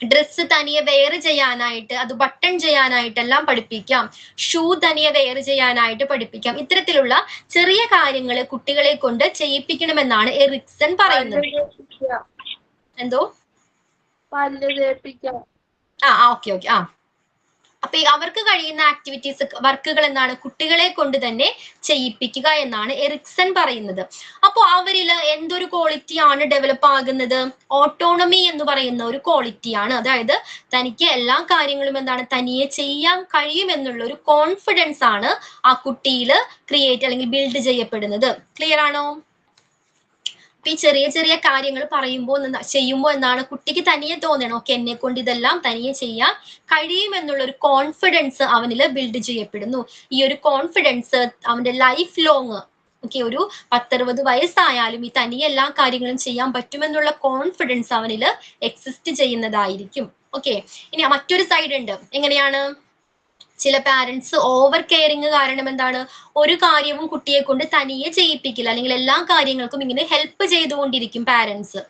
S1: ഡ്രസ്സ് തനിയെ വെയർ ചെയ്യാനായിട്ട്, അത് ബട്ടൺ ചെയ്യാനായിട്ടെല്ലാം പഠിപ്പിക്കാം. ഷൂ തനിയെ വെയർ ചെയ്യാനായിട്ട് പഠിപ്പിക്കാം. ഇത്തരത്തിലുള്ള ചെറിയ കാര്യങ്ങൾ കുട്ടികളെ കൊണ്ട് ചെയ്യിപ്പിക്കണമെന്നാണ് എറിക്സൺ പറയുന്നത്. എന്തോ? ഓക്കെ. അപ്പൊ അവർക്ക് കഴിയുന്ന ആക്ടിവിറ്റീസ്, വർക്കുകൾ എന്താണ്? കുട്ടികളെ കൊണ്ട് തന്നെ ചെയ്യിപ്പിക്കുക എന്നാണ് എറിക്സൺ പറയുന്നത്. അപ്പോൾ അവരിൽ എന്തൊരു ക്വാളിറ്റിയാണ് ഡെവലപ്പ് ആകുന്നത്? ഓട്ടോണമി എന്ന് പറയുന്ന ഒരു ക്വാളിറ്റിയാണ്. അതായത് തനിക്ക് എല്ലാ കാര്യങ്ങളും എന്താണ് തനിയെ ചെയ്യാൻ കഴിയും എന്നുള്ള ഒരു കോൺഫിഡൻസ് ആണ് ആ കുട്ടിയിൽ ക്രിയേറ്റ് അല്ലെങ്കിൽ ബിൽഡ് ചെയ്യപ്പെടുന്നത്. ക്ലിയർ ആണോ? ഈ ചെറിയ ചെറിയ കാര്യങ്ങൾ പറയുമ്പോൾ ചെയ്യുമ്പോൾ എന്താണ് കുട്ടിക്ക് തനിയെ തോന്നണം, ഓക്കെ എന്നെ കൊണ്ട് ഇതെല്ലാം തനിയെ ചെയ്യാൻ കഴിയുമെന്നുള്ള ഒരു കോൺഫിഡൻസ് അവനിൽ ബിൽഡ് ചെയ്യപ്പെടുന്നു. ഈ ഒരു കോൺഫിഡൻസ് അവന്റെ ലൈഫ് ലോങ്, ഓക്കെ ഒരു 10-60 വയസ്സായാലും ഈ തനിയെ എല്ലാ കാര്യങ്ങളും ചെയ്യാൻ പറ്റുമെന്നുള്ള കോൺഫിഡൻസ് അവനിൽ എക്സിസ്റ്റ് ചെയ്യുന്നതായിരിക്കും. ഓക്കെ, ഇനി മറ്റൊരു സൈഡ് ഉണ്ട്. എങ്ങനെയാണ്? ചില പാരന്റ്സ് ഓവർ കെയറിങ് കാരണം എന്താണ്, ഒരു കാര്യവും കുട്ടിയെ കൊണ്ട് തനിയെ ചെയ്യിപ്പിക്കില്ല, അല്ലെങ്കിൽ എല്ലാ കാര്യങ്ങൾക്കും ഇങ്ങനെ ഹെൽപ്പ് ചെയ്തുകൊണ്ടിരിക്കും പാരന്റ്സ്.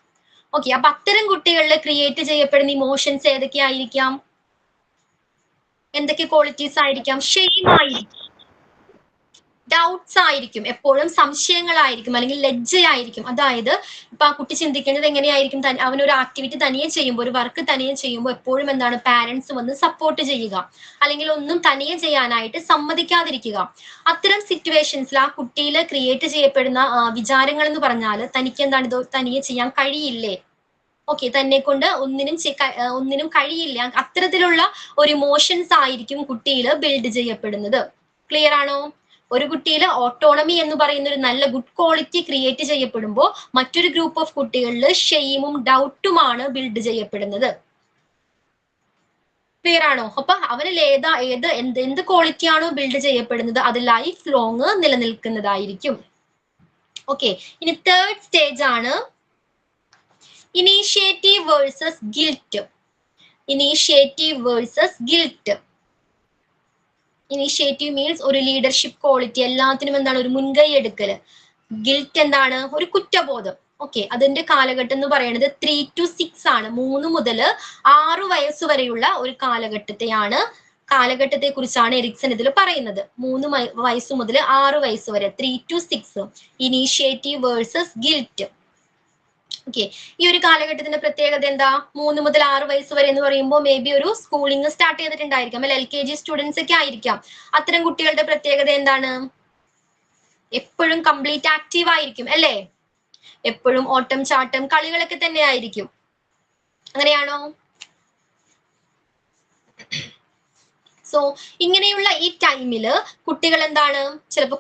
S1: ഓക്കെ, അപ്പൊ അത്തരം കുട്ടികളിൽ ക്രിയേറ്റ് ചെയ്യപ്പെടുന്ന ഇമോഷൻസ് ഏതൊക്കെയായിരിക്കാം? എന്തൊക്കെ ക്വാളിറ്റീസ് ആയിരിക്കാം? ഷെയിം ആയിരിക്കും, ഡൗട്ട്സ് ആയിരിക്കും, എപ്പോഴും സംശയങ്ങളായിരിക്കും, അല്ലെങ്കിൽ ലജ്ജയായിരിക്കും. അതായത് ഇപ്പൊ ആ കുട്ടി ചിന്തിക്കേണ്ടത് എങ്ങനെയായിരിക്കും, അവനൊരു ആക്ടിവിറ്റി തനിയെ ചെയ്യുമ്പോൾ, ഒരു വർക്ക് തനിയെ ചെയ്യുമ്പോൾ എപ്പോഴും എന്താണ് പാരന്റ്സ് വന്ന് സപ്പോർട്ട് ചെയ്യുക, അല്ലെങ്കിൽ ഒന്നും തനിയെ ചെയ്യാനായിട്ട് സമ്മതിക്കാതിരിക്കുക. അത്തരം സിറ്റുവേഷൻസിൽ ആ കുട്ടിയിൽ ക്രിയേറ്റ് ചെയ്യപ്പെടുന്ന വിചാരങ്ങൾ എന്ന് പറഞ്ഞാൽ, തനിക്ക് എന്താണ് ഇത് തനിയെ ചെയ്യാൻ കഴിയില്ലേ, ഓക്കെ തന്നെ കൊണ്ട് ഒന്നിനും കഴിയില്ല, അത്തരത്തിലുള്ള ഒരു ഇമോഷൻസ് ആയിരിക്കും കുട്ടിയിൽ ബിൽഡ് ചെയ്യപ്പെടുന്നത്. ക്ലിയർ ആണോ? ഒരു കുട്ടിയിൽ ഓട്ടോണമി എന്ന് പറയുന്ന ഒരു നല്ല ഗുഡ് ക്വാളിറ്റി ക്രിയേറ്റ് ചെയ്യപ്പെടുമ്പോൾ മറ്റൊരു ഗ്രൂപ്പ് ഓഫ് കുട്ടികളിൽ ഷെയിമും ഡൗട്ടുമാണ് ബിൽഡ് ചെയ്യപ്പെടുന്നത്. ക്ലിയർ ആണോ? അപ്പൊ അവനിൽ എന്ത് ക്വാളിറ്റി ആണോ ബിൽഡ് ചെയ്യപ്പെടുന്നത് അത് ലൈഫ് ലോങ് നിലനിൽക്കുന്നതായിരിക്കും. ഓക്കെ, ഇനി തേർഡ് സ്റ്റേജ് ആണ് initiative versus guilt. Initiative versus guilt. Initiative means ഒരു ലീഡർഷിപ്പ് ക്വാളിറ്റി, എല്ലാത്തിനും എന്താണ് ഒരു മുൻകൈ എടുക്കല്. ഗിൽറ്റ് എന്താണ്? ഒരു കുറ്റബോധം. ഓക്കെ, അതിന്റെ കാലഘട്ടം എന്ന് പറയുന്നത് 3 to 6 ആണ്. 3 മുതൽ 6 വയസ്സ് വരെയുള്ള ഒരു കാലഘട്ടത്തെ കുറിച്ചാണ് എറിക്സൺ ഇതിൽ പറയുന്നത്. 3 വയസ്സ് മുതൽ 6 വയസ്സ് വരെ, 3 to 6. Initiative versus guilt. Okay, ഈ ഒരു കാലഘട്ടത്തിന്റെ പ്രത്യേകത എന്താ? 3 മുതൽ 6 വയസ്സ് വരെ എന്ന് പറയുമ്പോൾ മേ ബി ഒരു സ്കൂളിംഗ് സ്റ്റാർട്ട് ചെയ്തിട്ടുണ്ടായിരിക്കാം, അല്ലെ LKG സ്റ്റുഡൻസ് ഒക്കെ ആയിരിക്കാം. അത്തരം കുട്ടികളുടെ പ്രത്യേകത എന്താണ്? എപ്പോഴും കംപ്ലീറ്റ് ആക്റ്റീവ് ആയിരിക്കും, അല്ലേ? എപ്പോഴും ഓട്ടം ചാട്ടം കളികളൊക്കെ തന്നെ ആയിരിക്കും. അങ്ങനെയാണോ? സോ ഇങ്ങനെയുള്ള ഈ ടൈമില് കുട്ടികൾ എന്താണ്, ചിലപ്പോൾ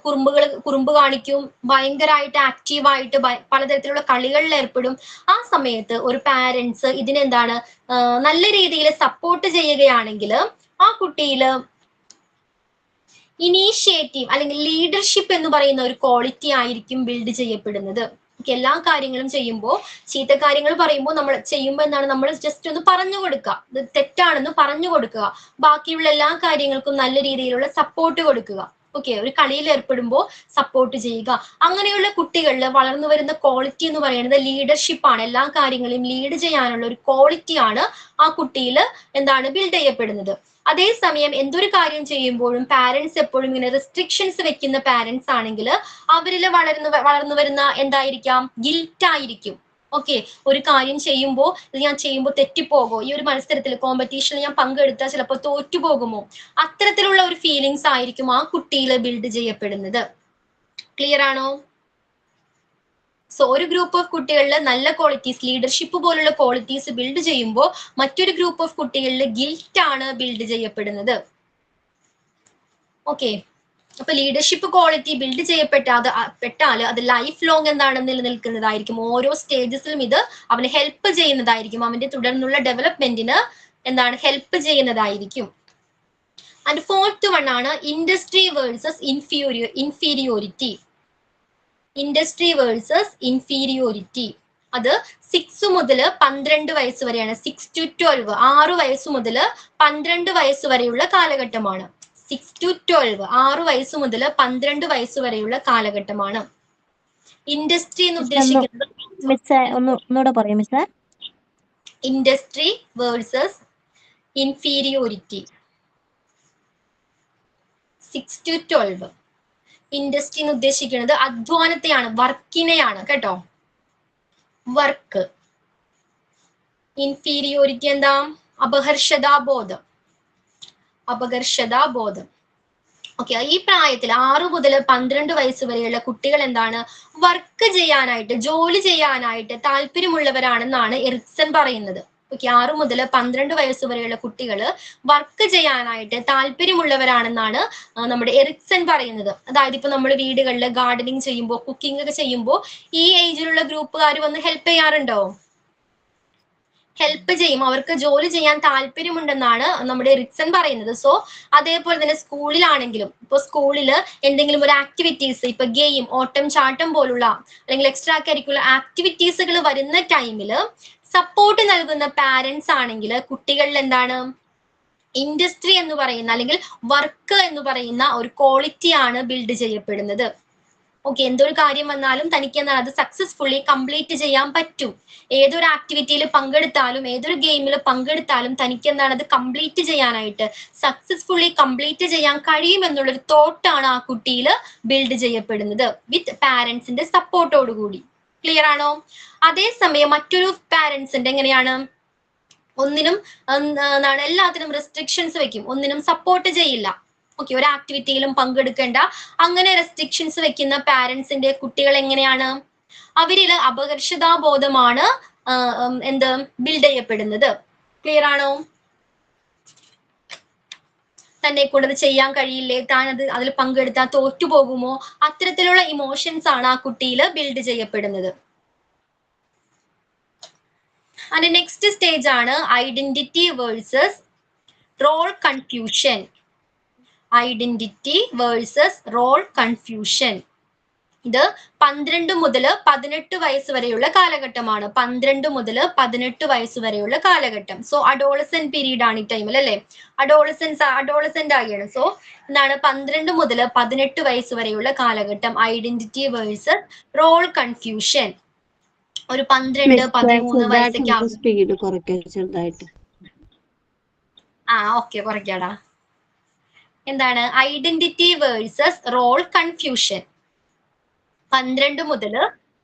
S1: കുറുമ്പ് കാണിക്കും, ഭയങ്കരമായിട്ട് ആക്റ്റീവായിട്ട് പലതരത്തിലുള്ള കളികളിൽ ഏർപ്പെടും. ആ സമയത്ത് ഒരു പാരന്റ്സ് ഇതിനെന്താണ് നല്ല രീതിയിൽ സപ്പോർട്ട് ചെയ്യുകയാണെങ്കിൽ ആ കുട്ടിയില് ഇനീഷ്യേറ്റീവ് അല്ലെങ്കിൽ ലീഡർഷിപ്പ് എന്ന് പറയുന്ന ഒരു ക്വാളിറ്റി ആയിരിക്കും ബിൽഡ് ചെയ്യപ്പെടുന്നത്. എല്ലാ കാര്യങ്ങളും ചെയ്യുമ്പോൾ, ചീത്ത കാര്യങ്ങൾ പറയുമ്പോൾ നമ്മൾ ചെയ്യുമ്പോൾ എന്താണ്, നമ്മൾ ജസ്റ്റ് ഒന്ന് പറഞ്ഞു കൊടുക്കുക, ഇത് തെറ്റാണെന്ന് പറഞ്ഞു കൊടുക്കുക. ബാക്കിയുള്ള എല്ലാ കാര്യങ്ങൾക്കും നല്ല രീതിയിലുള്ള സപ്പോർട്ട് കൊടുക്കുക. ഓക്കെ, ഒരു കളിയിൽ ഏർപ്പെടുമ്പോൾ സപ്പോർട്ട് ചെയ്യുക. അങ്ങനെയുള്ള കുട്ടികളിൽ വളർന്നു വരുന്ന ക്വാളിറ്റി എന്ന് പറയുന്നത് ലീഡർഷിപ്പ് ആണ്. എല്ലാ കാര്യങ്ങളെയും ലീഡ് ചെയ്യാനുള്ള ഒരു ക്വാളിറ്റിയാണ് ആ കുട്ടിയിൽ എന്താണ് ബിൽഡ് ചെയ്യപ്പെടുന്നത്. അതേസമയം എന്തൊരു കാര്യം ചെയ്യുമ്പോഴും പാരന്റ്സ് എപ്പോഴും ഇങ്ങനെ റെസ്ട്രിക്ഷൻസ് വെക്കുന്ന പാരന്റ്സ് ആണെങ്കിൽ അവരിൽ വളർന്നു വരുന്ന എന്തായിരിക്കാം, ഗിൽറ്റ് ആയിരിക്കും. ഓക്കെ, ഒരു കാര്യം ചെയ്യുമ്പോൾ ഇത് ഞാൻ ചെയ്യുമ്പോൾ തെറ്റിപ്പോകോ, ഈ ഒരു മത്സരത്തിൽ കോമ്പറ്റീഷനിൽ ഞാൻ പങ്കെടുത്താൽ ചിലപ്പോൾ തോറ്റുപോകുമോ, അത്തരത്തിലുള്ള ഒരു ഫീലിങ്സ് ആയിരിക്കും ആ കുട്ടിയിൽ ബിൽഡ് ചെയ്യപ്പെടുന്നത്. ക്ലിയർ ആണോ? സോ ഒരു ഗ്രൂപ്പ് ഓഫ് കുട്ടികളിൽ നല്ല ക്വാളിറ്റീസ്, ലീഡർഷിപ്പ് പോലുള്ള ക്വാളിറ്റീസ് ബിൽഡ് ചെയ്യുമ്പോൾ മറ്റൊരു ഗ്രൂപ്പ് ഓഫ് കുട്ടികളിൽ ഗിൽറ്റ് ആണ് ബിൽഡ് ചെയ്യപ്പെടുന്നത്. ഓക്കെ, അപ്പൊ ലീഡർഷിപ്പ് ക്വാളിറ്റി ബിൽഡ് പെട്ടാൽ അത് ലൈഫ് ലോങ് എന്താണ് നിലനിൽക്കുന്നതായിരിക്കും. ഓരോ സ്റ്റേജസിലും ഇത് അവന് ഹെൽപ്പ് ചെയ്യുന്നതായിരിക്കും, അവന്റെ തുടർന്നുള്ള ഡെവലപ്മെന്റിന് എന്താണ് ഹെൽപ്പ് ചെയ്യുന്നതായിരിക്കും. ആൻഡ് ഫോർത്ത് വൺ ആണ് industry versus inferiority. Industry versus inferiority. അത് 6 മുതൽ 12 വയസ്സ് വരെയാണ്. 6 to 12, 6 വയസ്സ് മുതൽ 12 വയസ്സ് വരെയുള്ള കാലഘട്ടമാണ്. 6 to 12, 6 വയസ്സ് മുതൽ 12 വയസ്സ് വരെയുള്ള കാലഘട്ടമാണ്. ഇൻഡസ്ട്രി എന്ന് ഉദ്ദേശിക്കുന്നത്
S3: ഒന്നുകൂടെ പറയാം മിസ്സേ.
S1: Industry versus inferiority. 6 to 12. Industry എന്ന് ഉദ്ദേശിക്കുന്നത് അധ്വാനത്തെയാണ്, വർക്കിനെയാണ് കേട്ടോ, വർക്ക്. ഇൻഫീരിയോറിറ്റി എന്താ? അപകർഷതാബോധം. ഓക്കെ, ഈ പ്രായത്തിൽ 6 മുതൽ 12 വയസ്സ് വരെയുള്ള കുട്ടികൾ എന്താണ് വർക്ക് ചെയ്യാനായിട്ട്, ജോലി ചെയ്യാനായിട്ട് താല്പര്യമുള്ളവരാണെന്നാണ് എറിക്സൺ പറയുന്നത്. ഓക്കെ, 6 മുതൽ 12 വയസ്സ് വരെയുള്ള കുട്ടികൾ വർക്ക് ചെയ്യാനായിട്ട് താല്പര്യമുള്ളവരാണെന്നാണ് നമ്മുടെ എറിക്സൺ പറയുന്നത്. അതായത് ഇപ്പൊ നമ്മൾ വീടുകളിൽ ഗാർഡനിങ് ചെയ്യുമ്പോൾ, കുക്കിംഗ് ഒക്കെ ചെയ്യുമ്പോൾ ഈ ഏജിലുള്ള ഗ്രൂപ്പുകാർ വന്ന് ഹെൽപ്പ് ചെയ്യാറുണ്ടോ? ഹെൽപ്പ് ചെയ്യും, അവർക്ക് ജോലി ചെയ്യാൻ താല്പര്യമുണ്ടെന്നാണ് നമ്മുടെ എറിക്സൺ പറയുന്നത്. സോ അതേപോലെ തന്നെ സ്കൂളിലാണെങ്കിലും, ഇപ്പൊ സ്കൂളിൽ എന്തെങ്കിലും ഒരു ആക്ടിവിറ്റീസ്, ഇപ്പൊ ഗെയിം, ഓട്ടം ചാട്ടം പോലുള്ള അല്ലെങ്കിൽ എക്സ്ട്രാ കരിക്കുലർ ആക്ടിവിറ്റീസുകൾ വരുന്ന ടൈമിൽ സപ്പോർട്ട് നൽകുന്ന പാരന്റ്സ് ആണെങ്കിൽ കുട്ടികളിൽ എന്താണ് ഇൻഡസ്ട്രി എന്ന് പറയുന്ന അല്ലെങ്കിൽ വർക്ക് എന്ന് പറയുന്ന ഒരു ക്വാളിറ്റി ആണ് ബിൽഡ് ചെയ്യപ്പെടുന്നത്. ഓക്കെ, എന്തൊരു കാര്യം വന്നാലും തനിക്ക് എന്താണ് അത് സക്സസ്ഫുള്ളി കംപ്ലീറ്റ് ചെയ്യാൻ പറ്റും. ഏതൊരു ആക്ടിവിറ്റിയിൽ പങ്കെടുത്താലും, ഏതൊരു ഗെയിമിൽ പങ്കെടുത്താലും തനിക്ക് എന്താണ് അത് കംപ്ലീറ്റ് ചെയ്യാനായിട്ട്, സക്സസ്ഫുള്ളി കംപ്ലീറ്റ് ചെയ്യാൻ കഴിയുമെന്നുള്ളൊരു തോട്ടാണ് ആ കുട്ടിയിൽ ബിൽഡ് ചെയ്യപ്പെടുന്നത് വിത്ത് പാരന്റ്സിന്റെ സപ്പോർട്ടോടുകൂടി. ക്ലിയർ ആണോ? അതേസമയം മറ്റൊരു പാരന്റ്സിന്റെ എങ്ങനെയാണ്, ഒന്നിനും എന്താണ് എല്ലാത്തിനും റെസ്ട്രിക്ഷൻസ് വെക്കും, ഒന്നിനും സപ്പോർട്ട് ചെയ്യില്ല. ഓക്കെ, ഒരു ആക്ടിവിറ്റിയിലും പങ്കെടുക്കേണ്ട അങ്ങനെ റെസ്ട്രിക്ഷൻസ് വെക്കുന്ന പാരന്റ്സിന്റെ കുട്ടികൾ എങ്ങനെയാണ്, അവരിൽ അപകർഷതാബോധമാണ് എന്ത് ബിൽഡ് ചെയ്യപ്പെടുന്നത്. ക്ലിയർ ആണോ? തന്നെ കൊണ്ടത് ചെയ്യാൻ കഴിയില്ലേ, താൻ അതിൽ പങ്കെടുത്താൽ തോറ്റുപോകുമോ, അത്തരത്തിലുള്ള ഇമോഷൻസ് ആണ് ആ കുട്ടിയിൽ ബിൽഡ് ചെയ്യപ്പെടുന്നത്. അതിന്റെ നെക്സ്റ്റ് സ്റ്റേജ് ആണ് identity versus role confusion. Identity versus role confusion. ഇത് 12 മുതൽ 18 വയസ്സ് വരെയുള്ള കാലഘട്ടമാണ്. 12 മുതൽ 18 വയസ്സ് വരെയുള്ള കാലഘട്ടം. സോ അഡോളസെന്റ് പീരീഡ് ആണ് ഈ ടൈമിൽ, അല്ലെ? അഡോളസെന്റ് ആകുകയാണ്. സോ എന്താണ് 12 മുതൽ 18 വയസ്സ് വരെയുള്ള കാലഘട്ടം ഐഡന്റിറ്റി വേഴ്സസ് റോൾ കൺഫ്യൂഷൻ. ഒരു 12, 13 വയസ്സൊക്കെ
S4: സ്പീഡ് കുറയ്ക്കാൻ ചെറുതായിട്ട്.
S1: ഓക്കെ, കുറയ്ക്കാടാ. എന്താണ് ഐഡന്റിറ്റി വേഴ്സസ് റോൾ കൺഫ്യൂഷൻ? 12 മുതൽ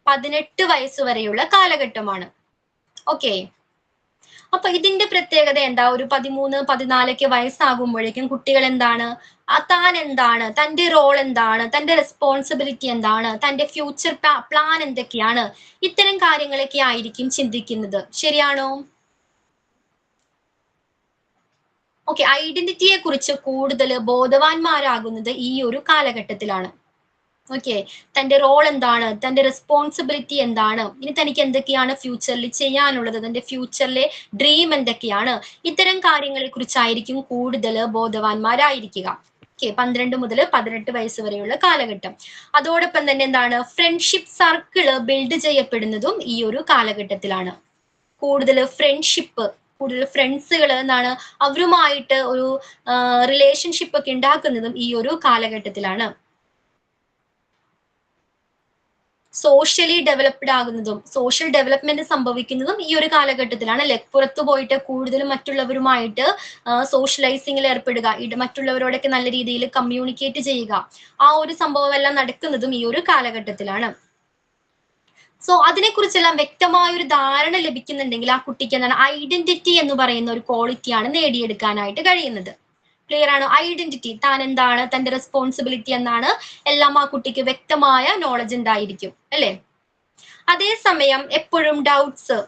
S1: 18 വയസ്സ് വരെയുള്ള കാലഘട്ടമാണ്. ഓക്കെ, അപ്പൊ ഇതിന്റെ പ്രത്യേകത എന്താ? ഒരു 13, 14 വയസ്സാകുമ്പോഴേക്കും കുട്ടികൾ എന്താണ്, താൻ എന്താണ്, തന്റെ റോൾ എന്താണ്, തന്റെ റെസ്പോൺസിബിലിറ്റി എന്താണ്, തന്റെ ഫ്യൂച്ചർ പ്ലാൻ എന്തൊക്കെയാണ്, ഇത്തരം കാര്യങ്ങളൊക്കെ ആയിരിക്കും ചിന്തിക്കുന്നത്. ശരിയാണോ? ഓക്കെ, ഐഡന്റിറ്റിയെ കുറിച്ച് കൂടുതൽ ബോധവാന്മാരാകുന്നത് ഈ ഒരു കാലഘട്ടത്തിലാണ്. ഓക്കെ, തന്റെ റോൾ എന്താണ്, തന്റെ റെസ്പോൺസിബിലിറ്റി എന്താണ്, ഇനി തനിക്ക് എന്തൊക്കെയാണ് ഫ്യൂച്ചറിൽ ചെയ്യാനുള്ളത്, തന്റെ ഫ്യൂച്ചറിലെ ഡ്രീം എന്തൊക്കെയാണ്, ഇത്തരം കാര്യങ്ങളെ കുറിച്ചായിരിക്കും കൂടുതൽ ബോധവാന്മാരായിരിക്കുക. ഓക്കെ, 12 മുതൽ 18 വയസ്സ് വരെയുള്ള കാലഘട്ടം. അതോടൊപ്പം തന്നെ എന്താണ് ഫ്രണ്ട്ഷിപ്പ് സർക്കിള് ബിൽഡ് ചെയ്യപ്പെടുന്നതും ഈ ഒരു കാലഘട്ടത്തിലാണ്. കൂടുതൽ ഫ്രണ്ട്ഷിപ്പ്, കൂടുതൽ ഫ്രണ്ട്സുകൾ എന്താണ് അവരുമായിട്ട് ഒരു റിലേഷൻഷിപ്പ് ഒക്കെ ഉണ്ടാക്കുന്നതും ഈ ഒരു കാലഘട്ടത്തിലാണ്. സോഷ്യലി ഡെവലപ്ഡ് ആകുന്നതും, സോഷ്യൽ ഡെവലപ്മെന്റ് സംഭവിക്കുന്നതും ഈ ഒരു കാലഘട്ടത്തിലാണ്, അല്ലെ? പുറത്തു പോയിട്ട് കൂടുതലും മറ്റുള്ളവരുമായിട്ട് സോഷ്യലൈസിങ്ങിൽ ഏർപ്പെടുക, മറ്റുള്ളവരോടൊക്കെ നല്ല രീതിയിൽ കമ്മ്യൂണിക്കേറ്റ് ചെയ്യുക, ആ ഒരു സംഭവം എല്ലാം നടക്കുന്നതും ഈ ഒരു കാലഘട്ടത്തിലാണ്. സോ അതിനെക്കുറിച്ചെല്ലാം വ്യക്തമായ ഒരു ധാരണ ലഭിക്കുന്നുണ്ടെങ്കിൽ ആ കുട്ടിക്ക് എന്താണ് ഐഡന്റിറ്റി എന്ന് പറയുന്ന ഒരു ക്വാളിറ്റിയാണ് നേടിയെടുക്കാനായിട്ട് കഴിയുന്നത്. ക്ലിയർ ആണോ? ഐഡന്റിറ്റി, താൻ എന്താണ്, തന്റെ റെസ്പോൺസിബിലിറ്റി എന്താണ്, എല്ലാം ആ കുട്ടിക്ക് വ്യക്തമായ നോളജ് ഉണ്ടായിരിക്കും, അല്ലെ? അതേസമയം എപ്പോഴും ഡൗട്ട്സ്.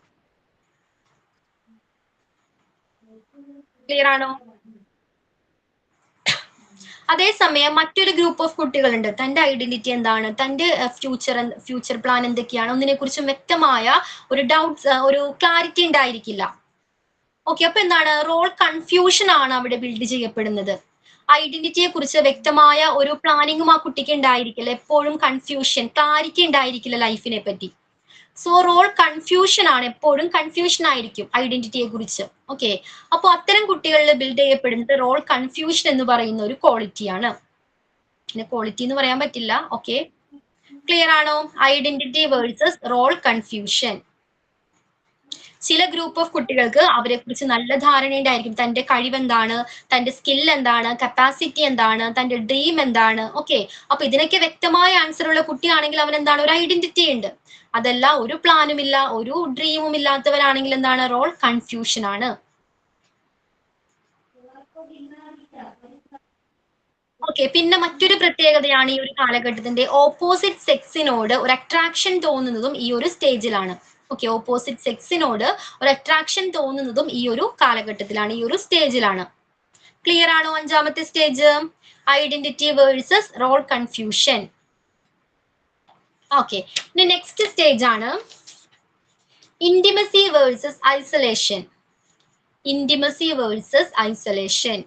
S1: ക്ലിയർ ആണോ? അതേസമയം മറ്റൊരു ഗ്രൂപ്പ് ഓഫ് കുട്ടികളുണ്ട്, തന്റെ ഐഡന്റിറ്റി എന്താണ്, തന്റെ ഫ്യൂച്ചർ പ്ലാൻ എന്തൊക്കെയാണ്, ഒന്നിനെ കുറിച്ചും വ്യക്തമായ ഒരു ഡൗട്ട്സ്, ഒരു ക്ലാരിറ്റി ഉണ്ടായിരിക്കില്ല. ഓക്കെ, അപ്പൊ എന്താണ് റോൾ കൺഫ്യൂഷൻ ആണ് അവിടെ ബിൽഡ് ചെയ്യപ്പെടുന്നത്. ഐഡന്റിറ്റിയെ കുറിച്ച് വ്യക്തമായ ഒരു പ്ലാനിങ്ങും ആ കുട്ടിക്ക് ഉണ്ടായിരിക്കില്ല, എപ്പോഴും കൺഫ്യൂഷൻ, ക്ലാരിറ്റി ഉണ്ടായിരിക്കില്ല ലൈഫിനെ പറ്റി. സോ റോൾ കൺഫ്യൂഷൻ ആണ്, എപ്പോഴും കൺഫ്യൂഷൻ ആയിരിക്കും ഐഡന്റിറ്റിയെ കുറിച്ച്. ഓക്കെ, അപ്പൊ അത്തരം കുട്ടികളിൽ ബിൽഡ് ചെയ്യപ്പെടുന്നത് റോൾ കൺഫ്യൂഷൻ എന്ന് പറയുന്ന ഒരു ക്വാളിറ്റിയാണ്. പിന്നെ ക്വാളിറ്റി എന്ന് പറയാൻ പറ്റില്ല. ഓക്കെ, ക്ലിയർ ആണോ? Identity versus role confusion. ചില ഗ്രൂപ്പ് ഓഫ് കുട്ടികൾക്ക് അവരെ കുറിച്ച് നല്ല ധാരണയുണ്ടായിരിക്കും, തന്റെ കഴിവെന്താണ്, തന്റെ സ്കിൽ എന്താണ്, കപ്പാസിറ്റി എന്താണ്, തന്റെ ഡ്രീം എന്താണ്. ഓക്കെ, അപ്പൊ ഇതിനൊക്കെ വ്യക്തമായ ആൻസർ ഉള്ള കുട്ടിയാണെങ്കിൽ അവൻ എന്താണ് ഒരു ഐഡന്റിറ്റി ഉണ്ട്. അതല്ല, ഒരു പ്ലാനും ഇല്ല, ഒരു ഡ്രീമും ഇല്ലാത്തവരാണെങ്കിൽ എന്താണ് റോൾ കൺഫ്യൂഷൻ ആണ്. ഓക്കെ, പിന്നെ മറ്റൊരു പ്രത്യേകതയാണ് ഈ ഒരു കാലഘട്ടത്തിന്റെ ഓപ്പോസിറ്റ് സെക്സിനോട് ഒരു അട്രാക്ഷൻ തോന്നുന്നതും ഈ ഒരു സ്റ്റേജിലാണ്. ഓക്കെ, ഓപ്പോസിറ്റ് സെക്സിനോട് ഒരു അട്രാക്ഷൻ തോന്നുന്നതും ഈ ഒരു കാലഘട്ടത്തിലാണ്, ഈ ഒരു സ്റ്റേജിലാണ്. ക്ലിയർ ആണോ? അഞ്ചാമത്തെ stage identity versus role confusion. Okay, ഇനി നെക്സ്റ്റ് സ്റ്റേജ് ആണ് intimacy versus isolation. Intimacy versus isolation.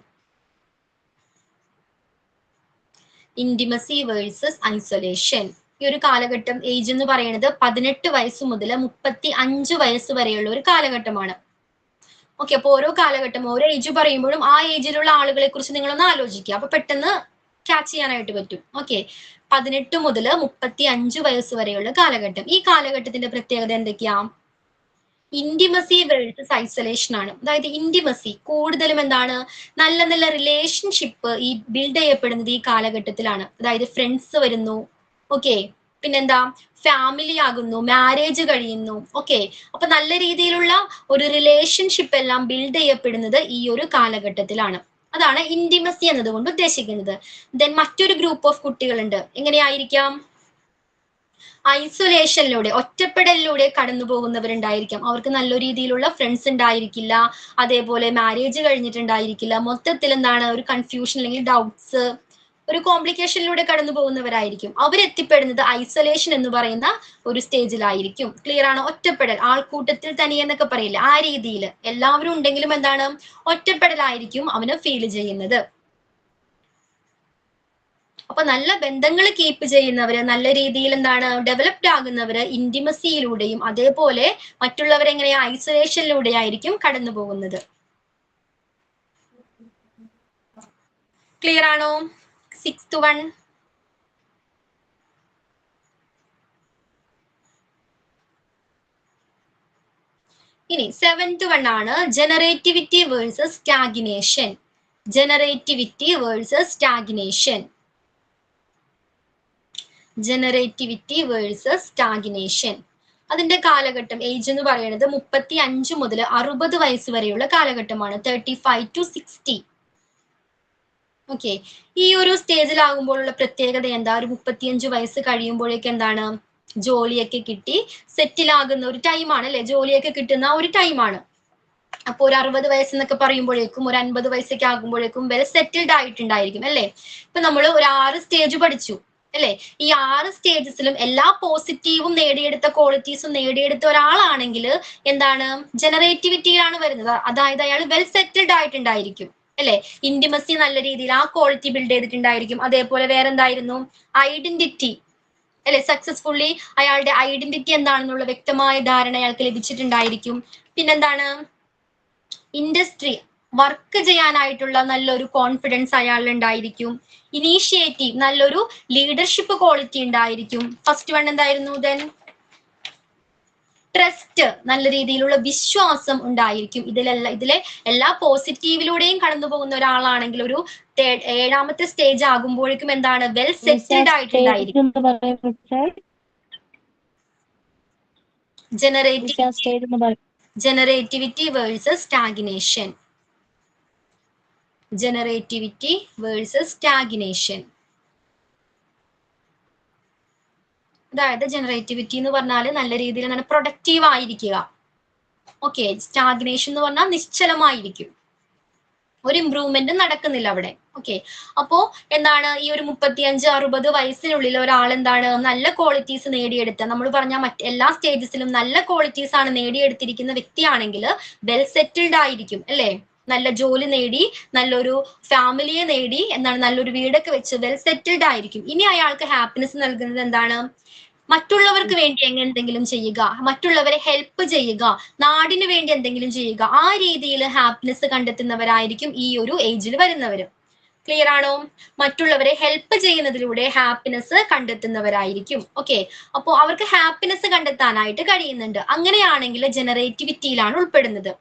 S1: Intimacy versus isolation. ഈ ഒരു കാലഘട്ടം ഏജ് എന്ന് പറയുന്നത് 18 വയസ്സ് മുതൽ 35 വയസ്സ് വരെയുള്ള ഒരു കാലഘട്ടമാണ്. ഓക്കെ, അപ്പൊ ഓരോ കാലഘട്ടം ഓരോ ഏജ് പറയുമ്പോഴും ആ ഏജിലുള്ള ആളുകളെ കുറിച്ച് നിങ്ങളൊന്ന് ആലോചിക്കുക, അപ്പൊ പെട്ടെന്ന് ക്യാച്ച് ചെയ്യാനായിട്ട് പറ്റും. ഓക്കെ, 18 മുതൽ 35 വയസ്സ് വരെയുള്ള കാലഘട്ടം. ഈ കാലഘട്ടത്തിന്റെ പ്രത്യേകത എന്തൊക്കെയാ? ഇന്റിമസി വേഴ്സസ് ഐസൊലേഷൻ ആണ്. അതായത് ഇന്റിമസി കൂടുതലും എന്താണ്, നല്ല നല്ല റിലേഷൻഷിപ്പ് ഈ ബിൽഡ് ചെയ്യപ്പെടുന്നത് ഈ കാലഘട്ടത്തിലാണ്. അതായത് ഫ്രണ്ട്സ് വരുന്നു, ഓക്കെ, പിന്നെന്താ ഫാമിലി ആകുന്നു, മാരേജ് കഴിയുന്നു. ഓക്കെ, അപ്പൊ നല്ല രീതിയിലുള്ള ഒരു റിലേഷൻഷിപ്പ് എല്ലാം ബിൽഡ് ചെയ്യപ്പെടുന്നത് ഈ ഒരു കാലഘട്ടത്തിലാണ്. അതാണ് ഇന്റിമസി എന്നതുകൊണ്ട് ഉദ്ദേശിക്കുന്നത്. ദെൻ മറ്റൊരു ഗ്രൂപ്പ് ഓഫ് കുട്ടികളുണ്ട്. എങ്ങനെയായിരിക്കാം? ഐസൊലേഷനിലൂടെ, ഒറ്റപ്പെടലിലൂടെ കടന്നു പോകുന്നവരുണ്ടായിരിക്കാം. അവർക്ക് നല്ല രീതിയിലുള്ള ഫ്രണ്ട്സ് ഉണ്ടായിരിക്കില്ല, അതേപോലെ മാരേജ് കഴിഞ്ഞിട്ടുണ്ടായിരിക്കില്ല. മൊത്തത്തിൽ എന്താണ്, ഒരു കൺഫ്യൂഷൻ അല്ലെങ്കിൽ ഡൗട്ട്സ്, ഒരു കോംപ്ലിക്കേഷനിലൂടെ കടന്നു പോകുന്നവരായിരിക്കും. അവരെത്തിപ്പെടുന്നത് ഐസൊലേഷൻ എന്ന് പറയുന്ന ഒരു സ്റ്റേജിലായിരിക്കും. ക്ലിയർ ആണോ? ഒറ്റപ്പെടൽ, ആൾക്കൂട്ടത്തിൽ തനിയെ എന്നൊക്കെ പറയില്ല, ആ രീതിയിൽ എല്ലാവരും ഉണ്ടെങ്കിലും എന്താണ്, ഒറ്റപ്പെടലായിരിക്കും അവന് ഫീൽ ചെയ്യുന്നത്. അപ്പൊ നല്ല ബന്ധങ്ങൾ കീപ്പ് ചെയ്യുന്നവര്, നല്ല രീതിയിൽ എന്താണ് ഡെവലപ്ഡ് ആകുന്നവര് ഇന്റിമസിയിലൂടെയും അതേപോലെ മറ്റുള്ളവരെ എങ്ങനെയാ ഐസൊലേഷനിലൂടെ ആയിരിക്കും കടന്നു പോകുന്നത്. ക്ലിയർ ആണോ? 6th one. ഇനി 7th വൺ ആണ് generativity versus stagnation. Generativity versus stagnation. Generativity versus stagnation. അതിന്റെ കാലഘട്ടം ഏജ് എന്ന് പറയുന്നത് 35 മുതൽ 60 വയസ്സ് വരെയുള്ള കാലഘട്ടമാണ്. 35 to 60. ഓക്കെ, ഈ ഒരു സ്റ്റേജിലാകുമ്പോഴുള്ള പ്രത്യേകത എന്താ? ഒരു 35 വയസ്സ് കഴിയുമ്പോഴേക്ക് എന്താണ്, ജോലിയൊക്കെ കിട്ടി സെറ്റിൽ ആകുന്ന ഒരു ടൈമാണ് അല്ലെ? ജോലിയൊക്കെ കിട്ടുന്ന ഒരു ടൈമാണ്. അപ്പൊ ഒരു 60 വയസ്സെന്നൊക്കെ പറയുമ്പോഴേക്കും ഒരു 50 വയസ്സൊക്കെ ആകുമ്പോഴേക്കും വെൽ സെറ്റിൽഡ് ആയിട്ടുണ്ടായിരിക്കും അല്ലെ? ഇപ്പൊ നമ്മൾ ഒരു 6 സ്റ്റേജ് പഠിച്ചു അല്ലെ? ഈ 6 സ്റ്റേജസിലും എല്ലാ പോസിറ്റീവും നേടിയെടുത്ത ക്വാളിറ്റീസും നേടിയെടുത്ത ഒരാളാണെങ്കിൽ എന്താണ്, ജനറേറ്റിവിറ്റിയിലാണ് വരുന്നത്. അതായത് അയാൾ വെൽ സെറ്റിൽഡ് ആയിട്ടുണ്ടായിരിക്കും അല്ലെ? ഇന്റിമസി നല്ല രീതിയിൽ ആ ക്വാളിറ്റി ബിൽഡ് ചെയ്തിട്ടുണ്ടായിരിക്കും. അതേപോലെ വേറെ എന്തായിരുന്നു, ഐഡന്റിറ്റി അല്ലെ? സക്സസ്ഫുള്ളി അയാളുടെ ഐഡന്റിറ്റി എന്താണെന്നുള്ള വ്യക്തമായ ധാരണ അയാൾക്ക് ലഭിച്ചിട്ടുണ്ടായിരിക്കും. പിന്നെന്താണ്, ഇൻഡസ്ട്രി വർക്ക് ചെയ്യാനായിട്ടുള്ള നല്ലൊരു കോൺഫിഡൻസ് അയാളിൽ ഉണ്ടായിരിക്കും. ഇനീഷ്യേറ്റീവ്, നല്ലൊരു ലീഡർഷിപ്പ് ക്വാളിറ്റി ഉണ്ടായിരിക്കും. ഫസ്റ്റ് വൺ എന്തായിരുന്നു? ദെൻ ട്രസ്റ്റ്, നല്ല രീതിയിലുള്ള വിശ്വാസം ഉണ്ടായിരിക്കും. ഇതിലെ എല്ലാ പോസിറ്റീവിലൂടെയും കടന്നു പോകുന്ന ഒരാളാണെങ്കിൽ ഒരു 7ാമത്തെ സ്റ്റേജ് ആകുമ്പോഴേക്കും എന്താണ്, വെൽ സെറ്റിൽഡ് ആയിട്ടുണ്ടായിരിക്കും. Generativity versus stagnation. Generativity versus stagnation. അതായത് ജനറേറ്റിവിറ്റി എന്ന് പറഞ്ഞാൽ നല്ല രീതിയിൽ എന്താണ്, പ്രൊഡക്റ്റീവ് ആയിരിക്കുക. ഓക്കെ, സ്റ്റാഗ്നേഷൻ എന്ന് പറഞ്ഞാൽ നിശ്ചലമായിരിക്കും, ഒരു ഇംപ്രൂവ്മെന്റ് നടക്കുന്നില്ല അവിടെ. ഓക്കെ, അപ്പോ എന്താണ്, ഈ ഒരു 35-60 വയസ്സിനുള്ളിൽ ഒരാൾ എന്താണ് നല്ല ക്വാളിറ്റീസ് നേടിയെടുത്ത, നമ്മൾ പറഞ്ഞ എല്ലാ സ്റ്റേജസിലും നല്ല ക്വാളിറ്റീസ് ആണ് നേടിയെടുത്തിരിക്കുന്ന വ്യക്തിയാണെങ്കിൽ വെൽ സെറ്റിൽഡ് ആയിരിക്കും അല്ലെ? നല്ല ജോലി നേടി, നല്ലൊരു ഫാമിലിയെ നേടി, എന്താണ് നല്ലൊരു വീടൊക്കെ വെച്ച് വെൽ സെറ്റിൽഡ് ആയിരിക്കും. ഇനി അയാൾക്ക് ഹാപ്പിനെസ് നൽകുന്നത് എന്താണ്, മറ്റുള്ളവർക്ക് വേണ്ടി എന്തെങ്കിലും ചെയ്യുക, മറ്റുള്ളവരെ ഹെൽപ്പ് ചെയ്യുക, നാടിന് വേണ്ടി എന്തെങ്കിലും ചെയ്യുക, ആ രീതിയിൽ ഹാപ്പിനെസ് കണ്ടെത്തുന്നവരായിരിക്കും ഈ ഒരു ഏജിൽ വരുന്നവര്. ക്ലിയർ ആണോ? മറ്റുള്ളവരെ ഹെൽപ്പ് ചെയ്യുന്നതിലൂടെ ഹാപ്പിനെസ് കണ്ടെത്തുന്നവരായിരിക്കും. ഓക്കെ, അപ്പോൾ അവർക്ക് ഹാപ്പിനെസ് കണ്ടെത്താനായിട്ട് കഴിയുന്നുണ്ട്. അങ്ങനെയാണെങ്കിൽ ജനറേറ്റിവിറ്റിയിലാണ് ഉൾപ്പെടുന്നത്.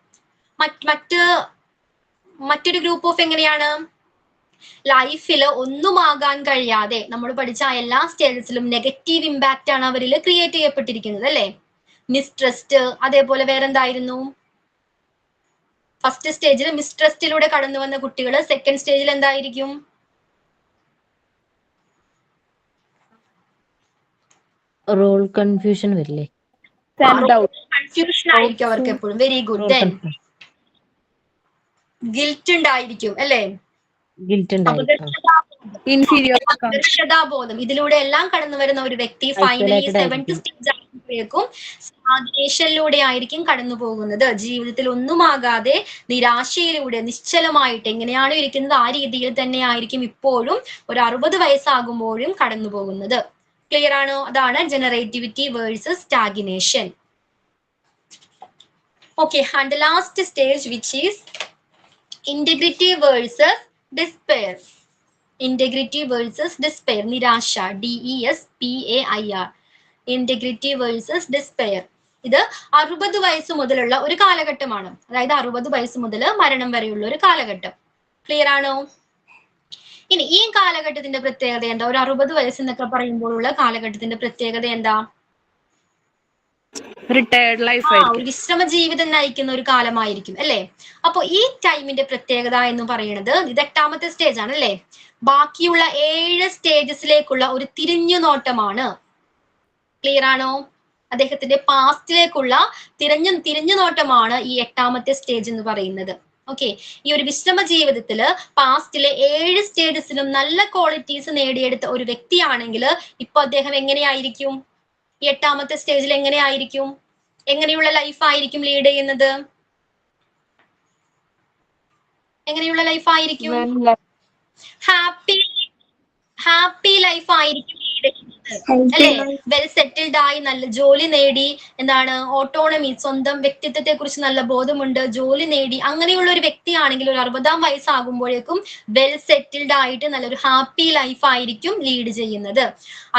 S1: മറ്റൊരു ഗ്രൂപ്പ് ഓഫ് എങ്ങനെയാണ്, ലൈഫിൽ ഒന്നുമാകാൻ കഴിയാതെ നമ്മൾ പഠിച്ച എല്ലാ സ്റ്റേജസിലും നെഗറ്റീവ് ഇമ്പാക്റ്റ് ആണ് അവരിൽ ക്രിയേറ്റ് ചെയ്യപ്പെട്ടിരിക്കുന്നത് അല്ലെ? മിസ്ട്രസ്റ്റ്, അതേപോലെ വേറെന്തായിരുന്നു, ഫസ്റ്റ് സ്റ്റേജിൽ മിസ്ട്രസ്റ്റിലൂടെ കടന്നു വന്ന കുട്ടികൾ സെക്കൻഡ് സ്റ്റേജിൽ എന്തായിരിക്കും,
S2: റോൾ കൺഫ്യൂഷൻ വരില്ലേ?
S1: കൺഫ്യൂഷൻ ആയിരിക്കും അവർക്ക് എപ്പോഴും. Very good. ദെൻ ഗിൽറ്റ് ഉണ്ടായിരിക്കും അല്ലേ?
S2: ഗിൽറ്റ് ഉണ്ടായിരിക്കും.
S1: അപകർഷതാബോധം ഇതിലൂടെ എല്ലാം കടന്നു വരുന്ന ഒരു വ്യക്തി ഫൈനലി
S2: Isolated
S1: 7th
S2: ആയിരിക്കും.
S1: സ്റ്റേജ് ആകുമ്പോഴേക്കും സ്റ്റാഗ്നേഷനിലൂടെ ആയിരിക്കും കടന്നു പോകുന്നത്. ജീവിതത്തിൽ ഒന്നുമാകാതെ നിരാശയിലൂടെ നിശ്ചലമായിട്ട് എങ്ങനെയാണോ ഇരിക്കുന്നത് ആ രീതിയിൽ തന്നെ ആയിരിക്കും ഇപ്പോഴും ഒരു 60 വയസ്സാകുമ്പോഴും കടന്നു പോകുന്നത്. ക്ലിയർ ആണോ? അതാണ് generativity versus stagnation. Okay, and the last stage which is integrity versus despair. Integrity versus despair. നിരാശ. DESPAIR. Integrity versus despair. ഇത് 60 വയസ്സ് മുതലുള്ള ഒരു കാലഘട്ടമാണ്. അതായത് 60 വയസ്സ് മുതൽ മരണം വരെയുള്ള ഒരു കാലഘട്ടം. ക്ലിയർ ആണോ? ഇനി ഈ കാലഘട്ടത്തിന്റെ പ്രത്യേകത എന്താ? ഒരു 60 വയസ്സ് എന്നൊക്കെ പറയുമ്പോഴുള്ള കാലഘട്ടത്തിന്റെ പ്രത്യേകത എന്താ?
S5: റിട്ടയർഡ് ലൈഫ്
S1: ഒരു വിശ്രമ ജീവിതം നയിക്കുന്ന ഒരു കാലമായിരിക്കും അല്ലെ? അപ്പൊ ഈ ടൈമിന്റെ പ്രത്യേകത എന്ന് പറയുന്നത് ഇത് 8ാമത്തെ സ്റ്റേജ് ആണ് അല്ലെ? ബാക്കിയുള്ള 7 സ്റ്റേജസിലേക്കുള്ള ഒരു തിരിഞ്ഞു നോട്ടമാണ്. ക്ലിയർ ആണോ? അദ്ദേഹത്തിന്റെ പാസ്റ്റിലേക്കുള്ള തിരിഞ്ഞു നോട്ടമാണ് ഈ 8ാമത്തെ സ്റ്റേജ് എന്ന് പറയുന്നത്. ഓക്കെ, ഈ ഒരു വിശ്രമ ജീവിതത്തില് പാസ്റ്റിലെ 7 സ്റ്റേജസിലും നല്ല ക്വാളിറ്റീസ് നേടിയെടുത്ത ഒരു വ്യക്തിയാണെങ്കിൽ ഇപ്പൊ അദ്ദേഹം എങ്ങനെയായിരിക്കും? ഈ 8ാമത്തെ സ്റ്റേജിൽ എങ്ങനെയായിരിക്കും? എങ്ങനെയുള്ള ലൈഫ് ആയിരിക്കും ലീഡ് ചെയ്യുന്നത്? എങ്ങനെയുള്ള ലൈഫ് ആയിരിക്കും? ഹാപ്പി ലൈഫ് ആയിരിക്കും ലീഡ് ചെയ്യുന്നത് അല്ലെ? വെൽ സെറ്റിൽഡ് ആയി നല്ല ജോലി നേടി, എന്താണ്, ഓട്ടോണമി, സ്വന്തം വ്യക്തിത്വത്തെ കുറിച്ച് നല്ല ബോധമുണ്ട്, ജോലി നേടി, അങ്ങനെയുള്ള ഒരു വ്യക്തിയാണെങ്കിൽ ഒരു 60ാം വയസ്സാകുമ്പോഴേക്കും വെൽ സെറ്റിൽഡ് ആയിട്ട് നല്ലൊരു ഹാപ്പി ലൈഫ് ആയിരിക്കും ലീഡ് ചെയ്യുന്നത്.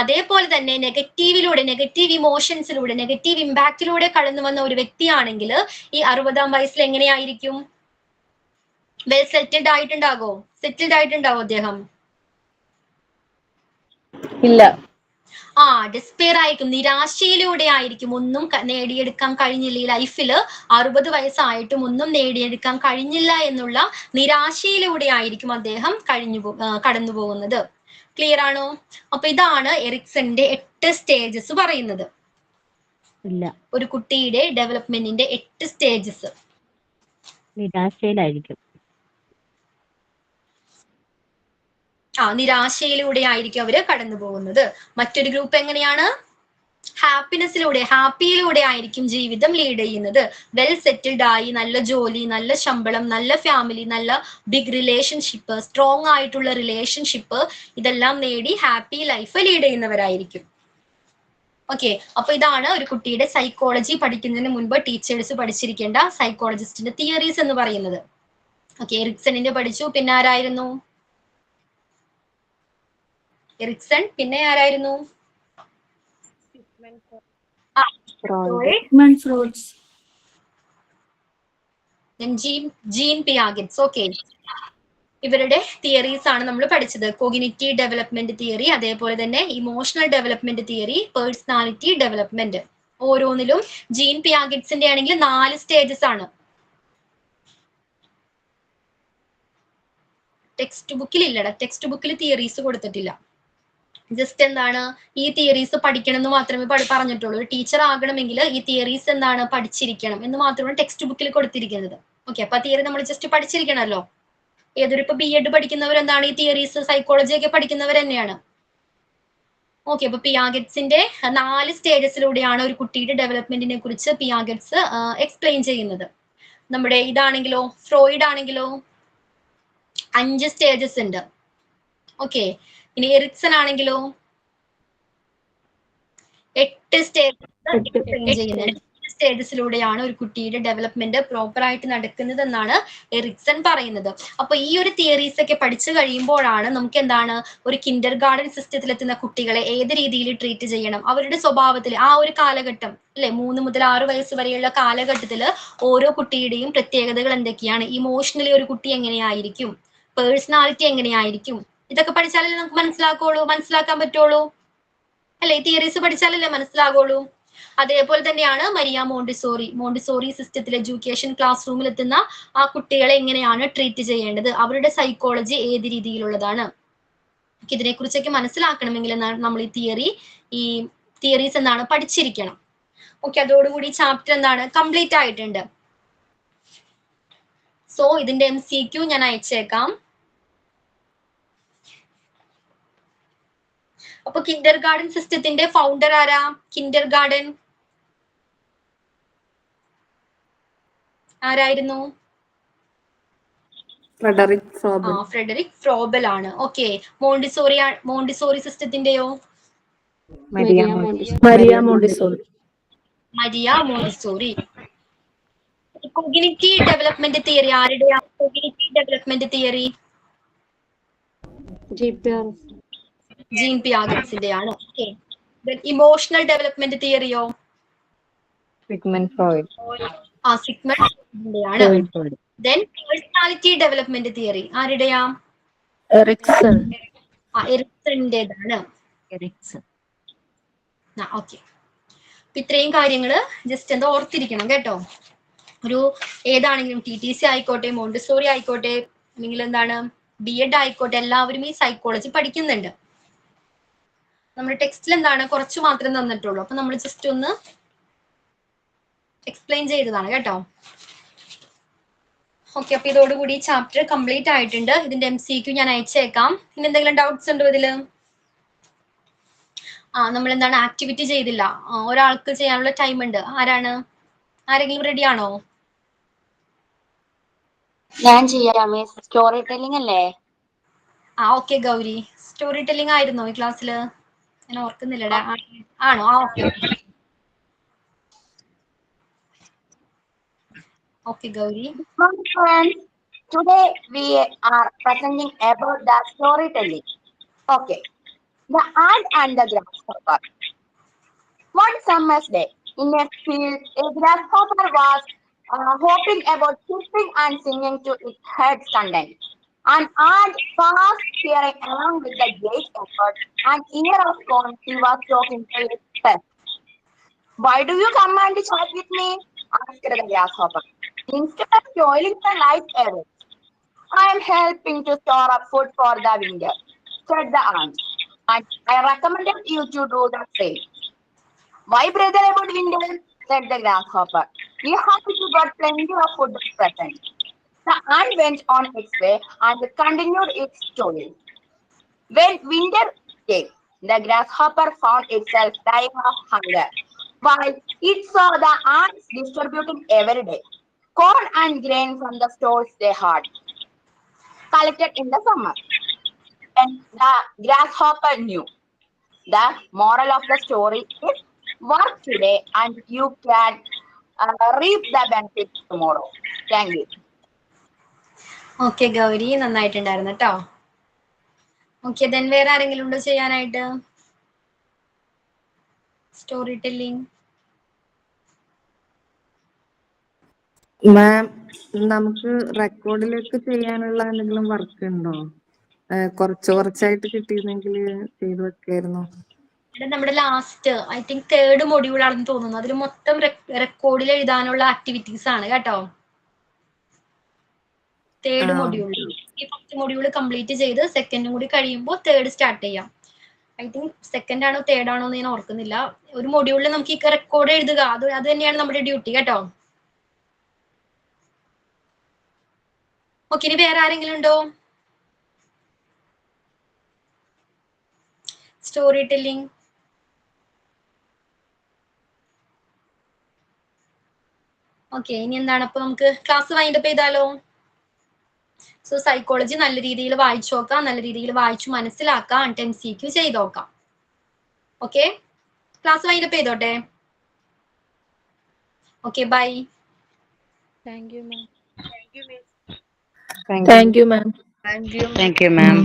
S1: അതേപോലെ തന്നെ നെഗറ്റീവ് ഇമോഷൻസിലൂടെ, നെഗറ്റീവ് ഇമ്പാക്റ്റിലൂടെ കടന്നു വന്ന ഒരു വ്യക്തിയാണെങ്കിൽ ഈ 60ാം വയസ്സിൽ എങ്ങനെയായിരിക്കും? വെൽ സെറ്റിൽഡ് ആയിട്ടുണ്ടാവോ അദ്ദേഹം?
S6: ഇല്ല.
S1: ഡിസ്പെയർ ആയിരിക്കും, നിരാശയിലൂടെ ആയിരിക്കും. ഒന്നും നേടിയെടുക്കാൻ കഴിഞ്ഞില്ല ഈ ലൈഫിൽ, 60 വയസ്സായിട്ടും ഒന്നും നേടിയെടുക്കാൻ കഴിഞ്ഞില്ല എന്നുള്ള നിരാശയിലൂടെ ആയിരിക്കും അദ്ദേഹം കടന്നു പോകുന്നത്. ക്ലിയർ ആണോ? അപ്പൊ ഇതാണ് എറിക്സന്റെ 8 സ്റ്റേജസ് പറയുന്നത്.
S2: ഇല്ല.
S1: ഒരു കുട്ടിയുടെ ഡെവലപ്മെന്റിന്റെ 8 സ്റ്റേജസ്.
S2: നിരാശയിലായിരിക്കും.
S1: നിരാശയിലൂടെ ആയിരിക്കും അവര് കടന്നു പോകുന്നത്. മറ്റൊരു ഗ്രൂപ്പ് എങ്ങനെയാണ്? ഹാപ്പിയിലൂടെ ആയിരിക്കും ജീവിതം ലീഡ് ചെയ്യുന്നത്. വെൽ സെറ്റിൽഡ് ആയി, നല്ല ജോലി, നല്ല ശമ്പളം, നല്ല ഫാമിലി, നല്ല ബിഗ് റിലേഷൻഷിപ്പ്, സ്ട്രോങ് ആയിട്ടുള്ള റിലേഷൻഷിപ്പ്, ഇതെല്ലാം നേടി ഹാപ്പി ലൈഫ് ലീഡ് ചെയ്യുന്നവരായിരിക്കും. ഓക്കെ, അപ്പൊ ഇതാണ് ഒരു കുട്ടിയുടെ സൈക്കോളജി പഠിക്കുന്നതിന് മുൻപ് ടീച്ചേഴ്സ് പഠിച്ചിരിക്കേണ്ട സൈക്കോളജിസ്റ്റിന്റെ തിയറീസ് എന്ന് പറയുന്നത്. ഓക്കെ, എറിക്സണിന്റെ പഠിച്ചു. പിന്നെ ആരായിരുന്നു? എറിക്സൺ. പിന്നെ ആരായിരുന്നു? ജീൻ പിയാഗറ്റ്സ്. ഓക്കെ, ഇവരുടെ തിയറീസ് ആണ് നമ്മൾ പഠിച്ചത്. കോഗ്നിറ്റീവ് ഡെവലപ്മെന്റ് തിയറി, അതേപോലെ തന്നെ emotional development theory, personality development. ഓരോന്നിലും ജീൻ പിയാഗറ്റ്സിന്റെ ആണെങ്കിൽ 4 സ്റ്റേജസ് ആണ്. ടെക്സ്റ്റ് ബുക്കിൽ തിയറീസ് കൊടുത്തിട്ടില്ല. ജസ്റ്റ് എന്താണ്, ഈ തിയറീസ് പഠിക്കണം എന്ന് മാത്രമേ പറഞ്ഞിട്ടുള്ളൂ. ഒരു ടീച്ചർ ആകണമെങ്കിൽ ഈ തിയറീസ് എന്താണ് പഠിച്ചിരിക്കണം എന്ന് മാത്രമാണ് ടെക്സ്റ്റ് ബുക്കിൽ കൊടുത്തിരിക്കുന്നത്. ഓക്കെ, അപ്പൊ ആ തിയറി നമ്മൾ ജസ്റ്റ് പഠിച്ചിരിക്കണമല്ലോ. ഏതൊരു ഇപ്പൊ BEd പഠിക്കുന്നവർ എന്താണ് ഈ തിയറീസ്, സൈക്കോളജി ഒക്കെ പഠിക്കുന്നവർ തന്നെയാണ്. ഓക്കെ, അപ്പൊ പിയാഗറ്റ്സിന്റെ 4 സ്റ്റേജസിലൂടെയാണ് ഒരു കുട്ടിയുടെ ഡെവലപ്മെന്റിനെ കുറിച്ച് പിയാഗറ്റ്സ് എക്സ്പ്ലെയിൻ ചെയ്യുന്നത്. നമ്മുടെ ഇതാണെങ്കിലോ, ഫ്രോയിഡ് ആണെങ്കിലോ 5 സ്റ്റേജസ് ഉണ്ട്. ഓക്കെ, ഇനി എറിക്സൺ ആണെങ്കിലോ 8 സ്റ്റേജസിലൂടെയാണ് ഒരു കുട്ടിയുടെ ഡെവലപ്മെന്റ് പ്രോപ്പർ ആയിട്ട് നടക്കുന്നത് എന്നാണ് എറിക്സൺ പറയുന്നത്. അപ്പൊ ഈ ഒരു തിയറീസ് ഒക്കെ പഠിച്ചു കഴിയുമ്പോഴാണ് നമുക്ക് എന്താണ് ഒരു കിൻഡർ ഗാർഡൻ സിസ്റ്റത്തിൽ എത്തുന്ന കുട്ടികളെ ഏത് രീതിയിൽ ട്രീറ്റ് ചെയ്യണം, അവരുടെ സ്വഭാവത്തിൽ ആ ഒരു കാലഘട്ടം അല്ലെ 3 മുതൽ 6 വയസ്സ് വരെയുള്ള കാലഘട്ടത്തിൽ ഓരോ കുട്ടിയുടെയും പ്രത്യേകതകൾ എന്തൊക്കെയാണ്, ഇമോഷണലി ഒരു കുട്ടി എങ്ങനെയായിരിക്കും, പേഴ്സണാലിറ്റി എങ്ങനെയായിരിക്കും, ഇതൊക്കെ പഠിച്ചാലല്ലേ നമുക്ക് മനസ്സിലാക്കാൻ പറ്റുള്ളൂ അല്ലെ? തിയറീസ് പഠിച്ചാലല്ലേ മനസ്സിലാകുള്ളൂ. അതേപോലെ തന്നെയാണ് മരിയ മോണ്ടിസോറി സിസ്റ്റത്തിൽ എഡ്യൂക്കേഷൻ ക്ലാസ് റൂമിൽ എത്തുന്ന ആ കുട്ടികളെ എങ്ങനെയാണ് ട്രീറ്റ് ചെയ്യേണ്ടത്, അവരുടെ സൈക്കോളജി ഏത് രീതിയിലുള്ളതാണ്. ഇതിനെ കുറിച്ചൊക്കെ മനസ്സിലാക്കണമെങ്കിൽ നമ്മൾ ഈ തിയറീസ് എന്താണ് പഠിച്ചിരിക്കണം. ഓക്കെ, അതോടുകൂടി ചാപ്റ്റർ എന്താണ് കംപ്ലീറ്റ് ആയിട്ടുണ്ട്. സോ ഇതിന്റെ MCQ ഞാൻ അയച്ചേക്കാം. അപ്പൊ കിൻഡർ ഗാർഡൻ സിസ്റ്റത്തിന്റെ ഫൗണ്ടർ ആരാ? കിൻഡർ ഗാർഡൻ ആരായിരുന്നു?
S6: Friedrich Froebel.
S1: ഫ്രെഡറിക് ഫ്രോബൽ ആണ്. ഓക്കെ, മോണ്ടിസോറി സിസ്റ്റത്തിന്റെയോ?
S6: Maria Montessori.
S1: Maria Montessori. Cognitive development theory ആരുടെയാ? കോഗ്നിറ്റീവ് ഡെവലപ്മെന്റ് തിയറി ജീൻ പിയാഗറ്റ്സിന്റെയാണ്. ഓക്കെ, ഇമോഷണൽ ഡെവലപ്മെന്റ് തിയറിയോ?
S6: Sigmund Freud.
S1: സിഗ്മണ്ട് ഫ്രോയിഡിന്റെയാണ്. ദെൻ പേഴ്സണാലിറ്റി ഡെവലപ്മെന്റ് തിയറി ആരുടെയാ? എറിക്സണിന്റേതാണ്. ഓക്കെ, ഇത്രയും കാര്യങ്ങള് ജസ്റ്റ് എന്താ ഓർത്തിരിക്കണം കേട്ടോ. ഒരു ഏതാണെങ്കിലും TTC ആയിക്കോട്ടെ, മോണ്ടിസോറി ആയിക്കോട്ടെ, അല്ലെങ്കിൽ എന്താണ് B.Ed ആയിക്കോട്ടെ, എല്ലാവരും ഈ സൈക്കോളജി പഠിക്കുന്നുണ്ട്. നമ്മുടെ ടെക്സ്റ്റിൽ എന്താണ് കുറച്ച് മാത്രമേ തന്നിട്ടുള്ളൂ. അപ്പൊ നമ്മൾ ജസ്റ്റ് ഒന്ന് എക്സ്പ്ലെയിൻ ചെയ്തതാണ് കേട്ടോ. ഓക്കെ, അപ്പൊ ഇതോടുകൂടി ചാപ്റ്റർ കംപ്ലീറ്റ് ആയിട്ടുണ്ട്. ഇതിന്റെ MCQ ഞാൻ അയച്ചേക്കാം. ഇനി എന്തെങ്കിലും ഡൗട്ട്സ് ഉണ്ടോ ഇതില്? നമ്മൾ എന്താണ് ആക്ടിവിറ്റി ചെയ്തില്ല. ഒരാൾക്ക് ചെയ്യാനുള്ള ടൈം ഉണ്ട്. ആരെങ്കിലും റെഡി ആണോ?
S3: ഞാൻ ചെയ്യാം. സ്റ്റോറി ടെല്ലിംഗ് അല്ലേ?
S1: ഓക്കെ ഗൗരി, സ്റ്റോറി ടെല്ലിംഗ് ആയിരുന്നോ ഈ ക്ലാസ്സിൽ? ഞാൻ ഓർക്കുന്നില്ലടാ. ആണോ? Okay okay Gauri.
S3: Today we are presenting about the storytelling. Okay. The ant and the grasshopper. One summer's day, in a field, a grasshopper was hopping about, chirping and singing to its heart's content. An ant fast tearing along with the great effort and ear of corn he was talking to its pest. Why do you come and chat with me? Asked the grasshopper. Instead of toiling the life away, I am helping to store up food for the winter, said the ant. And I recommended you to do the same. Why bother about winter? Said the grasshopper. We have to got plenty of food at present. The ant went on its way and continued its story. When winter came, the grasshopper found itself dying of hunger, while it saw the ants distributing every day corn and grain from the stores they had collected in the summer. And the grasshopper knew. The moral of the story is work today and you can reap the benefits tomorrow. Thank you.
S1: Okay Gauri, നന്നായിട്ടുണ്ടായിരുന്നു കേട്ടോ. Okay, then വേറെ ആരെങ്കിലും ഉണ്ടോ ചെയ്യാനായിട്ട് story telling?
S6: മാം, നമുക്ക് റെക്കോർഡിലേക്ക് ചെയ്യാനുള്ള എന്തെങ്കിലും work ഉണ്ടോ? കുറച്ചായിട്ട് കിട്ടിയിരുന്നെങ്കിൽ ചെയ്തു വെക്കായിരുന്നു.
S1: നമ്മുടെ last I think 3rd module ആണെന്ന് തോന്നുന്നു. അതിൽ മൊത്തം റെക്കോർഡിൽ എഴുതാനുള്ള ആക്ടിവിറ്റീസ് ആണ് കേട്ടോ. 3rd module. ഈ 1st മൊഡ്യൂൾ കംപ്ലീറ്റ് ചെയ്ത് 2nd കൂടി കഴിയുമ്പോൾ 3rd സ്റ്റാർട്ട് ചെയ്യാം. ഐ തിങ്ക് 2nd ആണോ 3rd ആണോ എന്ന് ഞാൻ ഓർക്കുന്നില്ല. ഒരു മൊഡ്യൂളിൽ നമുക്ക് ഈ റെക്കോർഡ് എഴുതുക, അത് തന്നെയാണ് നമ്മുടെ ഡ്യൂട്ടി കേട്ടോ. ഓക്കെ, ഇനി വേറെ ആരെങ്കിലും ഉണ്ടോ സ്റ്റോറി ടെല്ലിംഗ്? ഓക്കെ, ഇനി എന്താണ് അപ്പൊ നമുക്ക് ക്ലാസ് വൈൻഡപ്പ് ചെയ്താലോ? സോ സൈക്കോളജി നല്ല രീതിയിൽ വായിച്ചു നോക്കാം, നല്ല രീതിയിൽ വായിച്ചു മനസ്സിലാക്കാം, എന്നിട്ട് MCQ ചെയ്ത് നോക്കാം. ഓക്കെ, ക്ലാസ് വൈൻഡപ്പ് ചെയ്തോട്ടെ. Okay, bye.
S3: Thank you, ma'am.
S6: Thank you, ma'am.
S2: Thank you, ma'am.